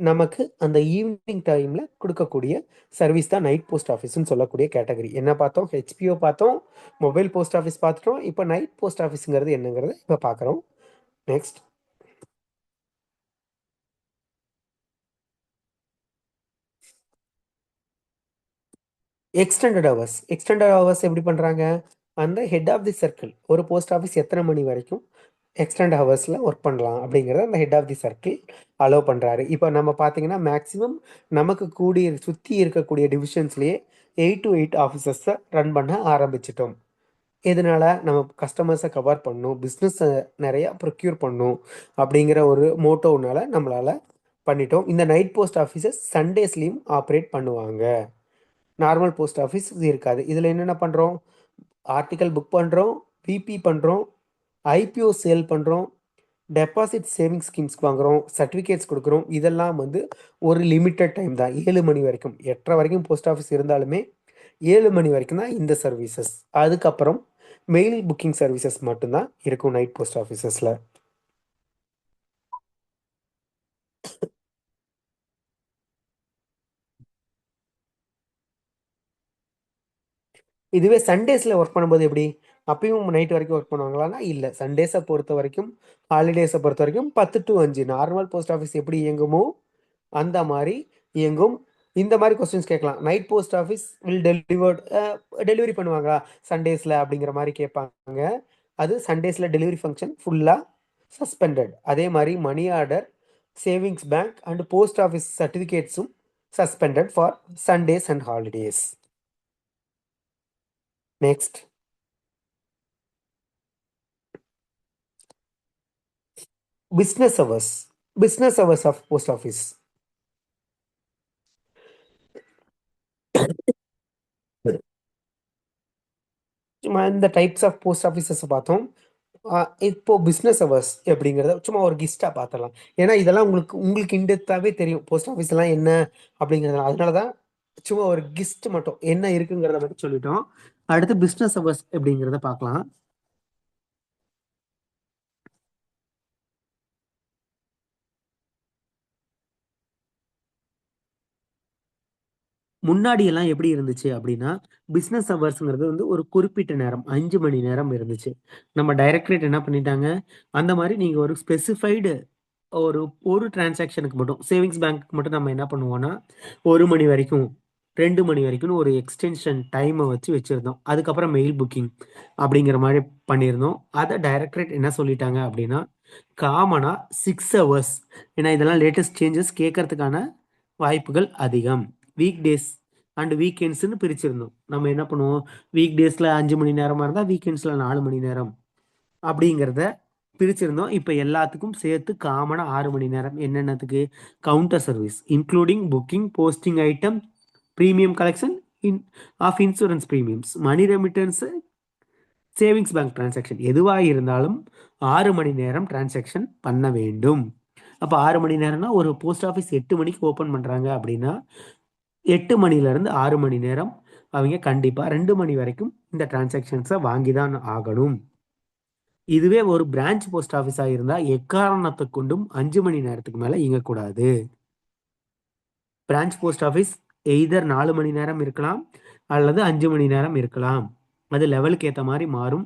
நமக்கு அந்த ஈவினிங் டைம்ல கொடுக்கக்கூடிய சர்வீஸ் தான் நைட் போஸ்ட் ஆஃபீஸ்னு சொல்லக்கூடிய கேட்டகரி. என்ன பார்த்தோம்? ஹெச்பிஓ பார்த்தோம், மொபைல் போஸ்ட் ஆஃபீஸ் பார்த்துட்டோம். இப்போ நைட் போஸ்ட் ஆஃபீஸுங்கிறது என்னங்கிறத இப்போ பார்க்குறோம். Next, extended hours. Extended hours எப்படி பண்ணுறாங்க? அந்த ஹெட் ஆஃப் தி சர்க்கிள், ஒரு போஸ்ட் ஆஃபீஸ் எத்தனை மணி வரைக்கும் எக்ஸ்டெண்ட் ஹவர்ஸில் ஒர்க் பண்ணலாம் அப்படிங்கிறத அந்த head of the circle allow பண்ணுறாரு. இப்போ நம்ம பார்த்தீங்கன்னா மேக்ஸிமம் நமக்கு சுற்றி இருக்கக்கூடிய டிவிஷன்ஸ்லேயே 8 to 8 ஆஃபீஸர்ஸை ரன் பண்ண ஆரம்பிச்சிட்டோம். இதனால நம்ம கஸ்டமர்ஸை கவர் பண்ணணும், பிஸ்னஸை நிறையா ப்ரொக்யூர் பண்ணணும் அப்படிங்கிற ஒரு மோட்டோனால நம்மளால் பண்ணிட்டோம். இந்த நைட் போஸ்ட் ஆஃபீஸஸ் சண்டேஸ்லேயும் ஆப்ரேட் பண்ணுவாங்க. நார்மல் போஸ்ட் ஆஃபீஸ் இருக்காது. இதில் என்னென்ன பண்ணுறோம்? ஆர்டிக்கல் புக் பண்ணுறோம், பிபி பண்ணுறோம், ஐபிஓ சேல் பண்ணுறோம், டெபாசிட் சேவிங்ஸ் ஸ்கீம்ஸ்க்கு வாங்குகிறோம், சர்டிஃபிகேட்ஸ் கொடுக்குறோம். இதெல்லாம் வந்து ஒரு லிமிட்டட் டைம் தான், 7 மணி வரைக்கும். 8:30 வரைக்கும் போஸ்ட் ஆஃபீஸ் இருந்தாலுமே 7 மணி வரைக்கும் தான் இந்த சர்வீசஸ். அதுக்கப்புறம் மெயில் புக்கிங் சர்வீசஸ் மட்டும்தான் இருக்கும் நைட் போஸ்ட் ஆஃபீஸஸில். இதுவே சண்டேஸில் ஒர்க் பண்ணும்போது எப்படி? அப்பயும் நைட் வரைக்கும் ஒர்க் பண்ணுவாங்களான்னா இல்லை. சண்டேஸை பொறுத்த வரைக்கும், ஹாலிடேஸை பொறுத்த வரைக்கும் 10 to 5 நார்மல் போஸ்ட் ஆஃபீஸ் எப்படி இயங்குமோ அந்த மாதிரி இயங்கும். இந்த மாதிரி கொஸ்டின்ஸ் கேட்கலாம். Night post office will delivery பண்ணுவாங்களா சண்டேஸில் அப்படிங்கிற மாதிரி கேட்பாங்க. அது சண்டேஸில் டெலிவரி ஃபங்க்ஷன் ஃபுல்லாக சஸ்பெண்டட். அதே மாதிரி money order, savings bank and post office சர்டிஃபிகேட்ஸும் suspended for Sundays and holidays. Next, business hours. Business hours of post office. சும்மா இந்த டைப்ஸ் ஆஃப் போஸ்ட் ஆஃபீஸஸ் பார்த்தோம். இப்போ பிஸ்னஸ் ஹவர்ஸ் அப்படிங்கிறத சும்மா ஒரு கிஸ்டாக பார்த்துடலாம். ஏன்னா இதெல்லாம் உங்களுக்கு உங்களுக்கு இன்டெப்த்தாகவே தெரியும் போஸ்ட் ஆஃபீஸ்லாம் என்ன அப்படிங்கிறதுலாம். அதனால தான் சும்மா ஒரு கிஸ்ட் மட்டும் என்ன இருக்குங்கிறத மட்டும் சொல்லிட்டோம். அடுத்து பிஸ்னஸ் ஹவர்ஸ் அப்படிங்கிறத பார்க்கலாம். முன்னாடி எல்லாம் எப்படி இருந்துச்சு அப்படின்னா, பிஸ்னஸ் ஹவர்ஸ்ங்கிறது வந்து ஒரு குறிப்பிட்ட நேரம் 5 மணி நேரம் இருந்துச்சு. நம்ம டைரக்டரேட் என்ன பண்ணிட்டாங்க, அந்த மாதிரி நீங்க ஒரு ஸ்பெசிஃபைடு ஒரு ஒரு டிரான்சாக்ஷனுக்கு மட்டும், சேவிங்ஸ் பேங்க்கு மட்டும் நம்ம என்ன பண்ணுவோம்னா 1 மணி வரைக்கும் 2 மணி வரைக்கும்னு ஒரு எக்ஸ்டென்ஷன் டைமை வச்சிருந்தோம். அதுக்கப்புறம் மெயில் புக்கிங் அப்படிங்கிற மாதிரி பண்ணியிருந்தோம். அதை டைரக்டரேட் என்ன சொல்லிட்டாங்க அப்படின்னா காமனாக 6 ஹவர்ஸ். ஏன்னா இதெல்லாம் லேட்டஸ்ட் சேஞ்சஸ் கேட்கறதுக்கான வாய்ப்புகள் அதிகம். வீக் டேஸ் அண்ட் வீக்கெண்ட்ஸ்னு பிரிச்சிருந்தோம். நம்ம என்ன பண்ணுவோம், வீக் டேஸில் 5 மணி நேரமாக இருந்தால் வீக்கெண்ட்ஸில் 4 மணி நேரம் அப்படிங்கிறத பிரிச்சிருந்தோம். இப்போ எல்லாத்துக்கும் சேர்த்து காமனாக 6 மணி நேரம். என்னென்னத்துக்கு? Counter service including booking, posting item, premium collection of insurance premiums, money remittance, savings bank transaction எதுவாக இருந்தாலும் 6 மணி நேரம் டிரான்சாக்ஷன் பண்ண வேண்டும். அப்போ 6 மணி நேரம்னா ஒரு போஸ்ட் ஆஃபீஸ் 8 மணிக்கு ஓப்பன் பண்ணுறாங்க அப்படின்னா 8 மணிலேருந்து 6 மணி நேரம் அவங்க கண்டிப்பாக 2 மணி வரைக்கும் இந்த டிரான்சாக்ஷன்ஸை வாங்கி தான் ஆகணும். இதுவே ஒரு பிரான்ச் போஸ்ட் ஆஃபீஸாக இருந்தால் எக்காரணத்தை கொண்டும் 5 மணி நேரத்துக்கு மேலே இயங்கக்கூடாது. பிரான்ச் போஸ்ட் ஆஃபீஸ் எய்தர் 4 மணி நேரம் இருக்கலாம் அல்லது 5 மணி நேரம் இருக்கலாம். அது லெவலுக்கு ஏற்ற மாதிரி மாறும்.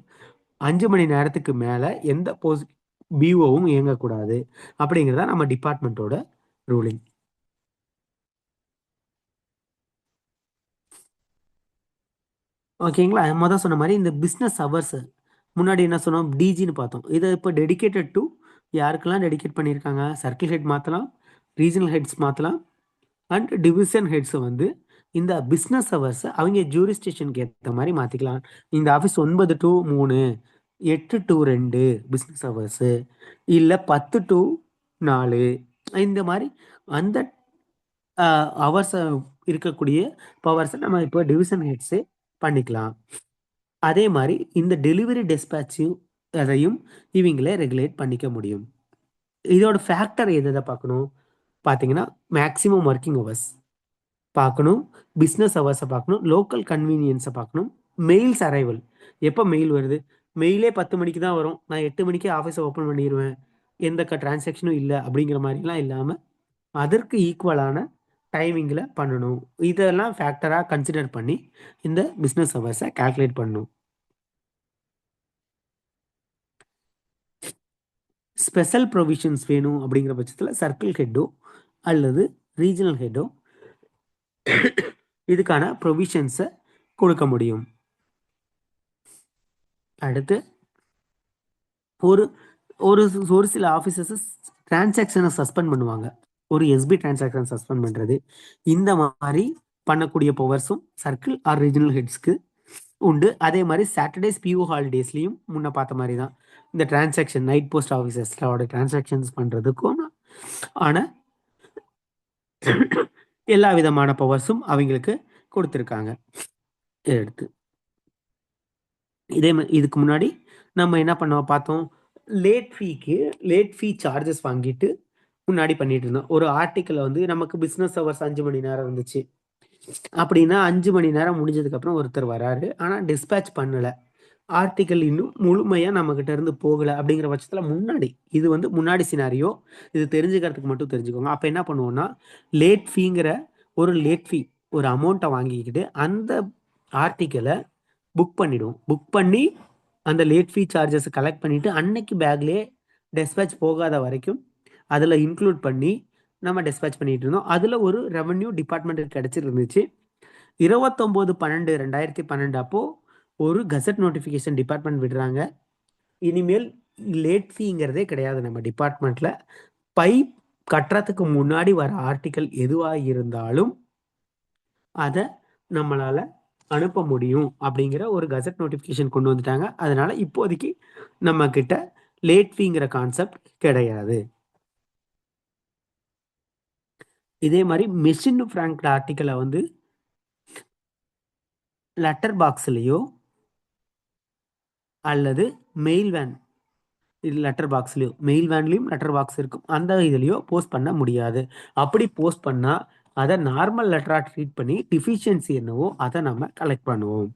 5 மணி நேரத்துக்கு மேலே எந்த பிஓவும் இயங்கக்கூடாது அப்படிங்கிறதா நம்ம டிபார்ட்மெண்ட்டோட ரூலிங். ஓகேங்களா? மொதல் சொன்ன மாதிரி இந்த பிஸ்னஸ் ஹவர்ஸ் முன்னாடி என்ன சொன்னோம், டிஜின்னு பார்த்தோம். இதை இப்போ டெடிகேட்டட் டு யாருக்கெல்லாம் டெடிகேட் பண்ணியிருக்காங்க? சர்க்கிள் ஹெட் மாற்றலாம், ரீஜனல் ஹெட்ஸ் மாற்றலாம் அண்ட் டிவிஷன் ஹெட்ஸை வந்து இந்த பிஸ்னஸ் ஹவர்ஸை அவங்க ஜூரிஸ்டிஷனுக்கு ஏற்ற மாதிரி மாற்றிக்கலாம். இந்த office 9 to 3, 8 to 2 business hours, இல்லை 10 to 4, இந்த மாதிரி அந்த ஹவர்ஸை இருக்கக்கூடிய பவர்ஸை நம்ம இப்போ டிவிஷன் ஹெட்ஸே பண்ணிக்கலாம். அதே மாதிரி இந்த டெலிவரி டெஸ்பேட்சையும் அதையும் இவங்களே ரெகுலேட் பண்ணிக்க முடியும். இதோட ஃபேக்டர் எதை பார்க்கணும் பார்த்தீங்கன்னா, மேக்ஸிமம் ஒர்க்கிங் ஹவர்ஸ் பார்க்கணும், பிஸ்னஸ் ஹவர்ஸை பார்க்கணும், லோக்கல் கன்வீனியன்ஸை பார்க்கணும், மெயில்ஸ் அரைவல். எப்போ மெயில் வருது? மெயிலே 10 மணிக்கு தான் வரும், நான் 8 மணிக்கே ஆஃபீஸை ஓப்பன் பண்ணிடுவேன், எந்த டிரான்சாக்ஷனும் இல்லை அப்படிங்கிற மாதிரிலாம் இல்லாமல் அதற்கு ஈக்குவலான டைமிங்கில் பண்ணணும். இதெல்லாம் ஃபேக்டராக கன்சிடர் பண்ணி இந்த பிஸ்னஸ் ஹவர்ஸை கால்குலேட் பண்ணணும். ஸ்பெஷல் ப்ரொவிஷன்ஸ் வேணும் அப்படிங்கிற பட்சத்தில் சர்க்கிள் ஹெட்டோ அல்லது ரீஜனல் ஹெட்டோ இதுக்கான ப்ரொவிஷன்ஸை கொடுக்க முடியும். அடுத்து ஒரு ஒரு ஒரு சில ஆஃபீஸர்ஸ் டிரான்சாக்ஷனை சஸ்பெண்ட் பண்ணுவாங்க. ஒரு எஸ்பி டிரான்சாக்ஷன் சஸ்பெண்ட் பண்ணுறது, இந்த மாதிரி பண்ணக்கூடிய பவர்ஸும் சர்க்கிள் ஆர் ரீஜனல் ஹெட்ஸ்க்கு உண்டு. அதே மாதிரி சாட்டர்டேஸ் பியூ ஹாலிடேஸ்லையும் முன்ன பார்த்த மாதிரி தான் இந்த டிரான்சாக்ஷன் நைட் போஸ்ட் ஆஃபீஸர்ஸோட டிரான்சாக்ஷன்ஸ் பண்ணுறதுக்கும் ஆன எல்லா விதமான பவர்ஸும் அவங்களுக்கு கொடுத்துருக்காங்க. எடுத்து இதே இதுக்கு முன்னாடி நம்ம என்ன பண்ண பார்த்தோம், லேட் ஃபீ சார்ஜஸ் வாங்கிட்டு முன்னாடி பண்ணிட்டு இருந்தோம். ஒரு ஆர்டிக்கல் வந்து நமக்கு பிஸ்னஸ் ஹவர்ஸ் 5 மணி நேரம் இருந்துச்சு அப்படின்னா 5 மணி நேரம் முடிஞ்சதுக்கு அப்புறம் ஒருத்தர் வராரு, ஆனால் டிஸ்பேச் பண்ணல, ஆர்டிக்கல் இன்னும் முழுமையா நம்ம கிட்ட இருந்து போகல அப்படிங்கிற பட்சத்துல முன்னாடி, இது வந்து முன்னாடி சினாரியோ, இது தெரிஞ்சுக்கிறதுக்கு மட்டும் தெரிஞ்சுக்கோங்க. அப்ப என்ன பண்ணுவோம்னா லேட் ஃபீங்கிற லேட் ஃபீ ஒரு அமௌண்ட்டை வாங்கிக்கிட்டு அந்த ஆர்டிக்கலை புக் பண்ணிடுவோம். புக் பண்ணி அந்த லேட் ஃபீ சார்ஜஸ் கலெக்ட் பண்ணிட்டு அன்னைக்கு பேக்லேயே டிஸ்பேச் போகாத வரைக்கும் அதில் இன்க்ளூட் பண்ணி நம்ம டிஸ்பேச் பண்ணிட்டு இருந்தோம். அதில் ஒரு ரெவன்யூ டிபார்ட்மெண்ட்டுக்கு கிடைச்சிருந்துச்சு. 29/12/2012 அப்போ ஒரு கசட் நோட்டிஃபிகேஷன் டிபார்ட்மெண்ட் விடுறாங்க. இனிமேல் லேட் ஃபீங்கிறதே கிடையாது நம்ம டிபார்ட்மெண்ட்ல. பை கட்டுறதுக்கு முன்னாடி வர ஆர்டிக்கல் எதுவாக இருந்தாலும் அதை நம்மளால அனுப்ப முடியும் அப்படிங்கிற ஒரு கசட் நோட்டிஃபிகேஷன் கொண்டு வந்துட்டாங்க. அதனால இப்போதைக்கு நம்ம கிட்ட லேட் ஃபீங்கிற கான்செப்ட் கிடையாது. இதே மாதிரி மெஷின் ஃப்ராங்க் ஆர்டிக்கலை வந்து லெட்டர் பாக்ஸ்லேயோ அல்லது மெயில் வேன் லெட்டர் பாக்ஸ்லையோ, மெயில் வேன்லையும் லெட்டர் பாக்ஸ் இருக்கும், அந்த இதுலையோ போஸ்ட் பண்ண முடியாது. அப்படி போஸ்ட் பண்ணால் அதை நார்மல் லெட்டராக ட்ரீட் பண்ணி டிஃபிஷியன்சி என்னவோ அதை நம்ம கலெக்ட் பண்ணுவோம்.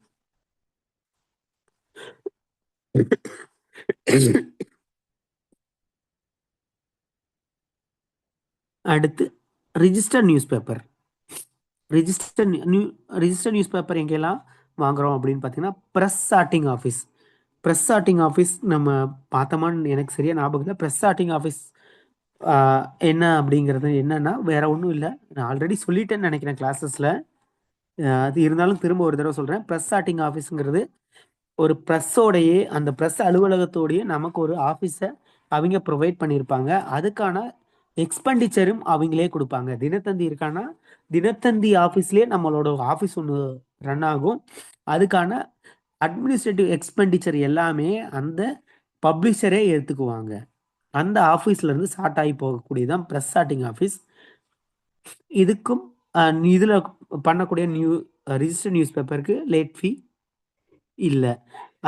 அடுத்து register news paper. Register news paper எங்கெல்லாம் வாங்குறோம் அப்படின்னு பார்த்தீங்கன்னா ப்ரெஸ் சார்ட்டிங் ஆஃபீஸ் நம்ம பார்த்தோமான்னு எனக்கு சரியா ஞாபகம் இல்லை. ப்ரெஸ் சார்ட்டிங் ஆஃபீஸ் என்ன அப்படிங்கிறது என்னன்னா வேற ஒன்றும் இல்லை, நான் ஆல்ரெடி சொல்லிட்டேன்னு நினைக்கிறேன் கிளாஸஸில். அது இருந்தாலும் திரும்ப ஒரு தடவை சொல்கிறேன். ப்ரெஸ் சார்ட்டிங் ஆஃபீஸுங்கிறது ஒரு ப்ரெஸ்ஸோடையே, அந்த ப்ரெஸ் அலுவலகத்தோடையே நமக்கு ஒரு ஆஃபீஸை அவங்க ப்ரொவைட் பண்ணியிருப்பாங்க. அதுக்கான எக்ஸ்பெண்டிச்சரும் அவங்களே கொடுப்பாங்க. தினத்தந்தி இருக்கான்னா தினத்தந்தி ஆஃபீஸ்லேயே நம்மளோட ஆஃபீஸ் ஒன்று ரன் ஆகும். அதுக்கான அட்மினிஸ்ட்ரேட்டிவ் எக்ஸ்பெண்டிச்சர் எல்லாமே அந்த பப்ளிஷரே எடுத்துக்குவாங்க. அந்த ஆஃபீஸ்லேருந்து ஸ்டார்ட் ஆகி போகக்கூடியதான் ப்ரெஸ் சார்ட்டிங் ஆஃபீஸ். இதுக்கும் இதில் பண்ணக்கூடிய ரிஜிஸ்டர் நியூஸ் பேப்பருக்கு லேட் ஃபீ இல்லை.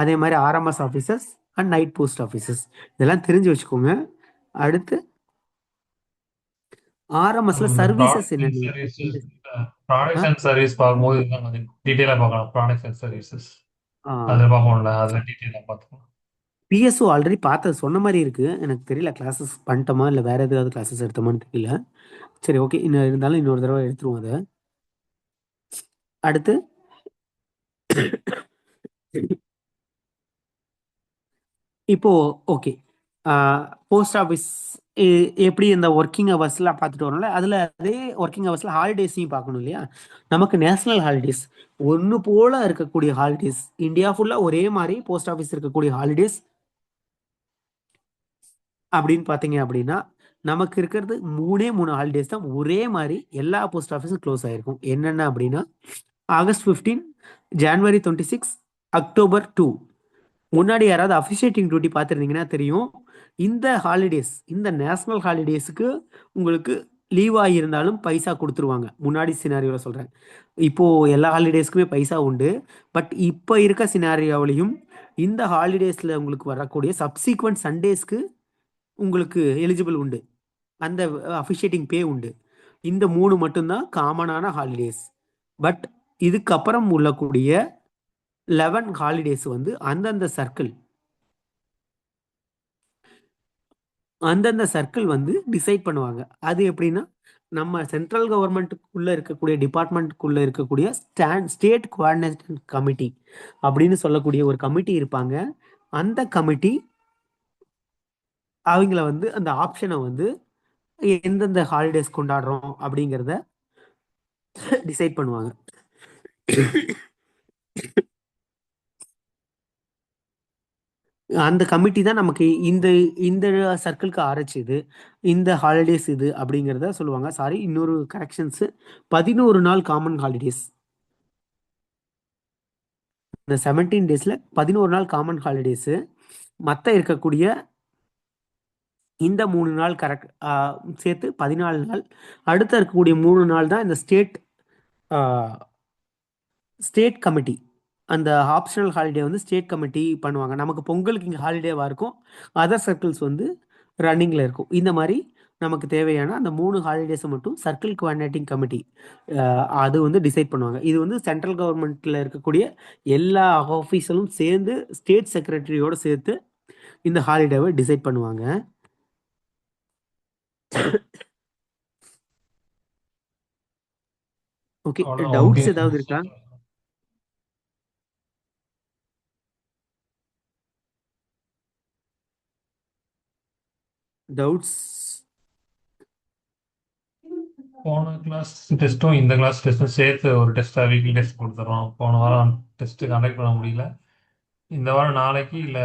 அதே மாதிரி RMS officers and night post officers இதெல்லாம் தெரிஞ்சு வச்சுக்கோங்க. அடுத்து ஆர்எம்எஸ்ல சர்வீசஸ் என்னென்ன? ப்ராடக்ட்ஸ் அண்ட் சர்வீஸ் பார்க்கும்போது இதெல்லாம் கொஞ்சம் டீட்டெயிலாக பார்க்கலாம். ப்ராடக்ட்ஸ் அண்ட் சர்வீசஸ் அதில் பார்க்கணும்ல, அதில் டீட்டெயிலாக பார்த்துக்கலாம். பிஎஸ்ஓ ஆல்ரெடி பார்த்து சொன்ன மாதிரி இருக்கு, எனக்கு தெரியல கிளாஸஸ் பண்ணிட்டோமா இல்லை வேற ஏதாவது கிளாஸஸ் எடுத்தோமான்னு தெரியல. சரி, ஓகே, இன்னும் இருந்தாலும் இன்னொரு தடவை எடுத்துருவோம் அதை. அடுத்து இப்போ ஓகே, போஸ்ட் ஆஃபீஸ் எப்படி இந்த ஒர்க்கிங் ஹவர்ஸ்லாம் பார்த்துட்டு வரோம்ல, அதில் அதே ஒர்க்கிங் ஹவர்ஸில் ஹாலிடேஸையும் பார்க்கணும் இல்லையா? நமக்கு நேஷனல் ஹாலிடேஸ் ஒன்று போல இருக்கக்கூடிய ஹாலிடேஸ், இந்தியா ஃபுல்லாக ஒரே மாதிரி போஸ்ட் ஆஃபீஸ் இருக்கக்கூடிய ஹாலிடேஸ் அப்படின்னு பார்த்தீங்க அப்படின்னா நமக்கு இருக்கிறது 3 ஹாலிடேஸ் தான் ஒரே மாதிரி எல்லா போஸ்ட் ஆஃபீஸும் க்ளோஸ் ஆகிருக்கும். என்னென்ன அப்படின்னா August 15, January 26, October 2. முன்னாடி யாராவது அஃபிஷியேட்டிங் டியூட்டி பார்த்துருந்தீங்கன்னா தெரியும், இந்த ஹாலிடேஸ், இந்த நேஷனல் ஹாலிடேஸுக்கு உங்களுக்கு லீவாக இருந்தாலும் பைசா கொடுத்துருவாங்க. முன்னாடி சினாரியோவில் சொல்கிறேன், இப்போது எல்லா ஹாலிடேஸ்க்குமே பைசா உண்டு. பட் இப்போ இருக்க சினாரியோவிலையும் இந்த ஹாலிடேஸில் உங்களுக்கு வரக்கூடிய சப்சீக்வெண்ட் சண்டேஸ்க்கு உங்களுக்கு எலிஜிபிள் உண்டு, அந்த அஃபிஷியேட்டிங் பே உண்டு. இந்த 3 மட்டும்தான் காமனான ஹாலிடேஸ். பட் இதுக்கப்புறம் உள்ளக்கூடிய 11 ஹாலிடேஸ் வந்து அந்தந்த சர்க்கிள் வந்து டிசைட் பண்ணுவாங்க. அது எப்படின்னா நம்ம சென்ட்ரல் கவர்மெண்ட்டுக்குள்ள இருக்கக்கூடிய டிபார்ட்மெண்ட்டுக்குள்ள இருக்கக்கூடிய ஸ்டேட் கோஆர்டினேஷன் கமிட்டி அப்படின்னு சொல்லக்கூடிய ஒரு கமிட்டி இருப்பாங்க. அந்த கமிட்டி அவங்கள வந்து அந்த ஆப்ஷனை வந்து எந்தெந்த ஹாலிடேஸ் கொண்டாடுறோம் அப்படிங்கிறத டிசைட் பண்ணுவாங்க. அந்த கமிட்டி தான் நமக்கு இந்த இந்த சர்க்கிளுக்கு ஆரம்பிச்சது, இந்த ஹாலிடேஸ் இது அப்படிங்கிறத சொல்லுவாங்க. சாரி, இன்னொரு கரெக்ஷன்ஸ், 11 நாள் காமன் ஹாலிடேஸ். இந்த 17 டேஸ்ல 11 நாள் காமன் ஹாலிடேஸ். மற்ற இருக்கக்கூடிய இந்த 3 நாள் கரெக்ட் சேர்த்து 14 நாள். அடுத்த இருக்கக்கூடிய 3 நாள் தான் இந்த ஸ்டேட் கமிட்டி. அந்த ஆப்ஷனல் ஹாலிடே வந்து ஸ்டேட் கமிட்டி பண்ணுவாங்க. நமக்கு பொங்கலுக்கு இங்கே ஹாலிடேவாக இருக்கும், அதர் சர்க்கிள்ஸ் வந்து ரன்னிங்கில் இருக்கும். இந்த மாதிரி நமக்கு தேவையான அந்த 3 ஹாலிடேஸை மட்டும் சர்க்கிள் கோஆர்டினேட்டிங் கமிட்டி அது வந்து டிசைட் பண்ணுவாங்க. இது வந்து சென்ட்ரல் கவர்மெண்ட்டில் இருக்கக்கூடிய எல்லா ஆஃபீஸரும் சேர்ந்து ஸ்டேட் செக்ரட்டரியோட சேர்த்து இந்த ஹாலிடேவை டிசைட் பண்ணுவாங்க. ஓகே, அவ்வளோதான். ஓகே. டவுட்ஸ் ஏதாவது இருக்கா? டவுட்ஸ்? போன கிளாஸ் டெஸ்ட்டும் இந்த கிளாஸ் டெஸ்ட்டும் சேர்த்து ஒரு டெஸ்ட்டாக வீக்லி டெஸ்ட் கொடுத்துட்றோம். போன வாரம் டெஸ்ட்டு கண்டக்ட் பண்ண முடியல. இந்த வாரம் நாளைக்கு இல்லை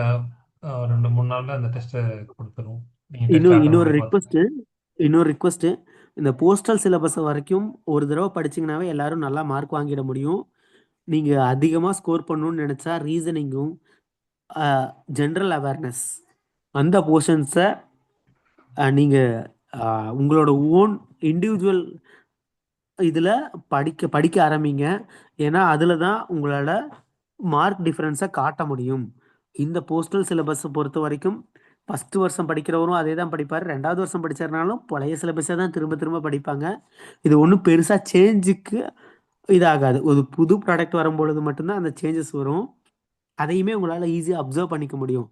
2-3 நாளில் அந்த டெஸ்ட்டை கொடுத்துருவோம். நீங்கள் டெஸ்ட் அட்டன் இன்னொரு பண்ணி பார்த்துக்கோங்க. ரிக்வஸ்ட், இந்த போஸ்டல் சிலபஸ் வரைக்கும் ஒரு தடவை படிச்சீங்கன்னாவே எல்லாரும் நல்லா மார்க் வாங்கிட முடியும். நீங்க அதிகமா ஸ்கோர் பண்ணணும்னு நினைச்சா ரீசனிங்கும் ஜென்ரல் அவேர்னஸ் அந்த போர்ஷன்ஸை நீங்க உங்களோட ஓன் இண்டிவிஜுவல் இதில் படிக்க படிக்க ஆரம்பிங்க. ஏன்னா அதில் தான் உங்களோட மார்க் டிஃப்ரென்ஸை காட்ட முடியும். இந்த போஸ்டல் சிலபஸை பொறுத்த வரைக்கும் ஃபஸ்ட்டு வருஷம் படிக்கிறவரும் அதே தான் படிப்பார், 2வது வருஷம் படிச்சாருனாலும் பழைய சிலபஸை தான் திரும்ப திரும்ப படிப்பாங்க. இது ஒன்றும் பெருசாக சேஞ்சுக்கு இதாகாது. ஒரு புது ப்ராடக்ட் வரும்பொழுது மட்டும்தான் அந்த சேஞ்சஸ் வரும். அதையுமே உங்களால் ஈஸியாக அப்சர்வ் பண்ணிக்க முடியும்.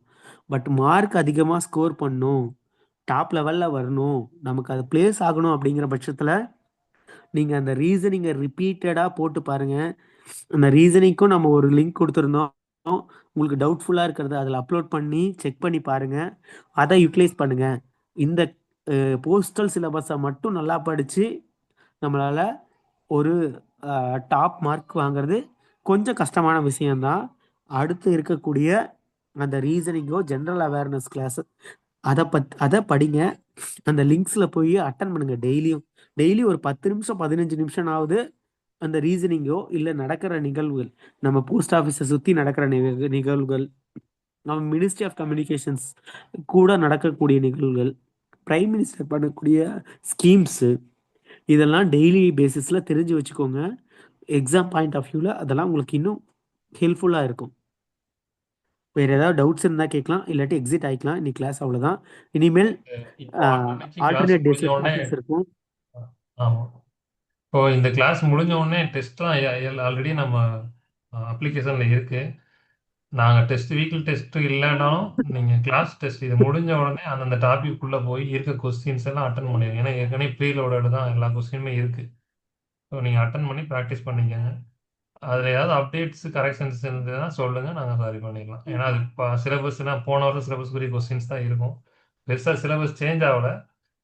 பட் மார்க் அதிகமாக ஸ்கோர் பண்ணணும், டாப் லெவலில் வரணும், நமக்கு அது பிளேஸ் ஆகணும் அப்படிங்கிற பட்சத்தில் நீங்கள் அந்த ரீசனிங்கை ரிப்பீட்டடாக போட்டு பாருங்கள். அந்த ரீசனிங்க்கும் நம்ம ஒரு லிங்க் கொடுத்துருந்தோம். உங்களுக்கு டவுட்ஃபுல்லாக இருக்கிறத அதில் அப்லோட் பண்ணி செக் பண்ணி பாருங்கள். அதை யூட்டிலைஸ் பண்ணுங்கள். இந்த போஸ்டல் சிலபஸை மட்டும் நல்லா படித்து நம்மளால் ஒரு டாப் மார்க் வாங்குறது கொஞ்சம் கஷ்டமான விஷயம்தான். அடுத்து இருக்கக்கூடிய அந்த ரீசனிங்கோ ஜென்ரல் அவேர்னஸ் கிளாஸ் அதை படிங்க. அந்த லிங்க்ஸில் போய் அட்டன் பண்ணுங்க. டெய்லி ஒரு 10 நிமிஷம் 15 நிமிஷம்னாவது அந்த ரீசனிங்கோ இல்லை நடக்கிற நிகழ்வுகள், நம்ம போஸ்ட் ஆஃபீஸை சுற்றி நடக்கிற நிகழ்வுகள், நம்ம மினிஸ்ட்ரி ஆஃப் கம்யூனிகேஷன்ஸ் கூட நடக்கக்கூடிய நிகழ்வுகள், பிரைம் மினிஸ்டர் பண்ணக்கூடிய ஸ்கீம்ஸு, இதெல்லாம் டெய்லி பேசிஸில் தெரிஞ்சு வச்சுக்கோங்க. எக்ஸாம் பாயிண்ட் ஆஃப் வியூவில் அதெல்லாம் உங்களுக்கு இன்னும் ஹெல்ப்ஃபுல்லாக இருக்கும். வேறு ஏதாவது டவுட்ஸ் இருந்தால் கேட்கலாம், இல்லாட்டி எக்ஸிட் ஆகிக்கலாம். இன்னைக்கு கிளாஸ் அவ்வளோதான். இனிமேல் இப்போ அன்னைக்கு கிளாஸ் ஆல்டர்னேட் முடிஞ்ச டேஸில் உடனே கிளாஸஸ் இருக்கும். ஆமாம், இப்போ இந்த கிளாஸ் முடிஞ்ச உடனே டெஸ்ட்லாம் ஆல்ரெடி நம்ம அப்ளிகேஷனில் இருக்குது. நாங்கள் வீக்லி டெஸ்ட் இல்லைனாலும் நீங்கள் கிளாஸ் டெஸ்ட் இது முடிஞ்ச உடனே அந்தந்த டாபிக்குள்ளே போய் இருக்க கொஸ்டின்ஸ் எல்லாம் அட்டன் பண்ணிடுங்க. ஏன்னா ஏற்கனவே ப்ரீலோடோட தான் எல்லா கொஸ்டினுமே இருக்குது. ஸோ நீங்கள் அட்டன் பண்ணி ப்ராக்டிஸ் பண்ணிக்கோங்க. அதில் ஏதாவது அப்டேட்ஸ் கரெக்ஷன்ஸ் இருந்ததுன்னா சொல்லுங்கள், நாங்கள் சரி பண்ணிடலாம். ஏன்னா அது இப்போ சிலபஸ்னால் போன வருஷம் சிலபஸ்க்குரிய கொஸ்டின்ஸ் தான் இருக்கும். பெருசாக சிலபஸ் சேஞ்ச் ஆகலை.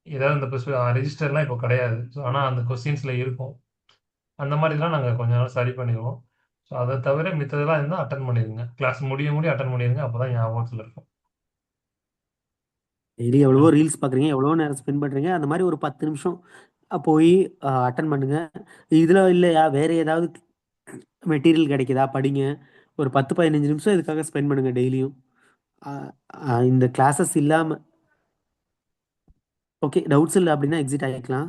ஏதாவது இந்த ரெஜிஸ்டர்லாம் இப்போ கிடையாது. ஸோ ஆனால் அந்த கொஸ்டின்ஸில் இருக்கும். அந்த மாதிரிலாம் நாங்கள் கொஞ்ச நாள் சரி பண்ணிடுவோம். ஸோ அதை தவிர மித்ததெல்லாம் இருந்தால் அட்டன் பண்ணிடுங்க. கிளாஸ் முடிய அட்டன் பண்ணிடுங்க. அப்போ தான் ஞாபகத்தில் இருக்கும். டெய்லி எவ்வளவோ ரீல்ஸ் பார்க்குறீங்க, எவ்வளோ நேரம் ஸ்பெண்ட் பண்ணுறீங்க. அந்த மாதிரி ஒரு 10 நிமிஷம் போய் அட்டன் பண்ணுங்க. இதில் இல்லையா வேறு ஏதாவது மெட்டீரியல் கிடைக்குதா படிங்க. ஒரு 10-15 நிமிஷம் இதுக்காக ஸ்பெண்ட் பண்ணுங்க டெய்லியும். இந்த கிளாஸஸ் இல்லாமல் ஓகே, டவுட்ஸ் இல்லை அப்படின்னா எக்ஸிட் ஆகிக்கலாம்.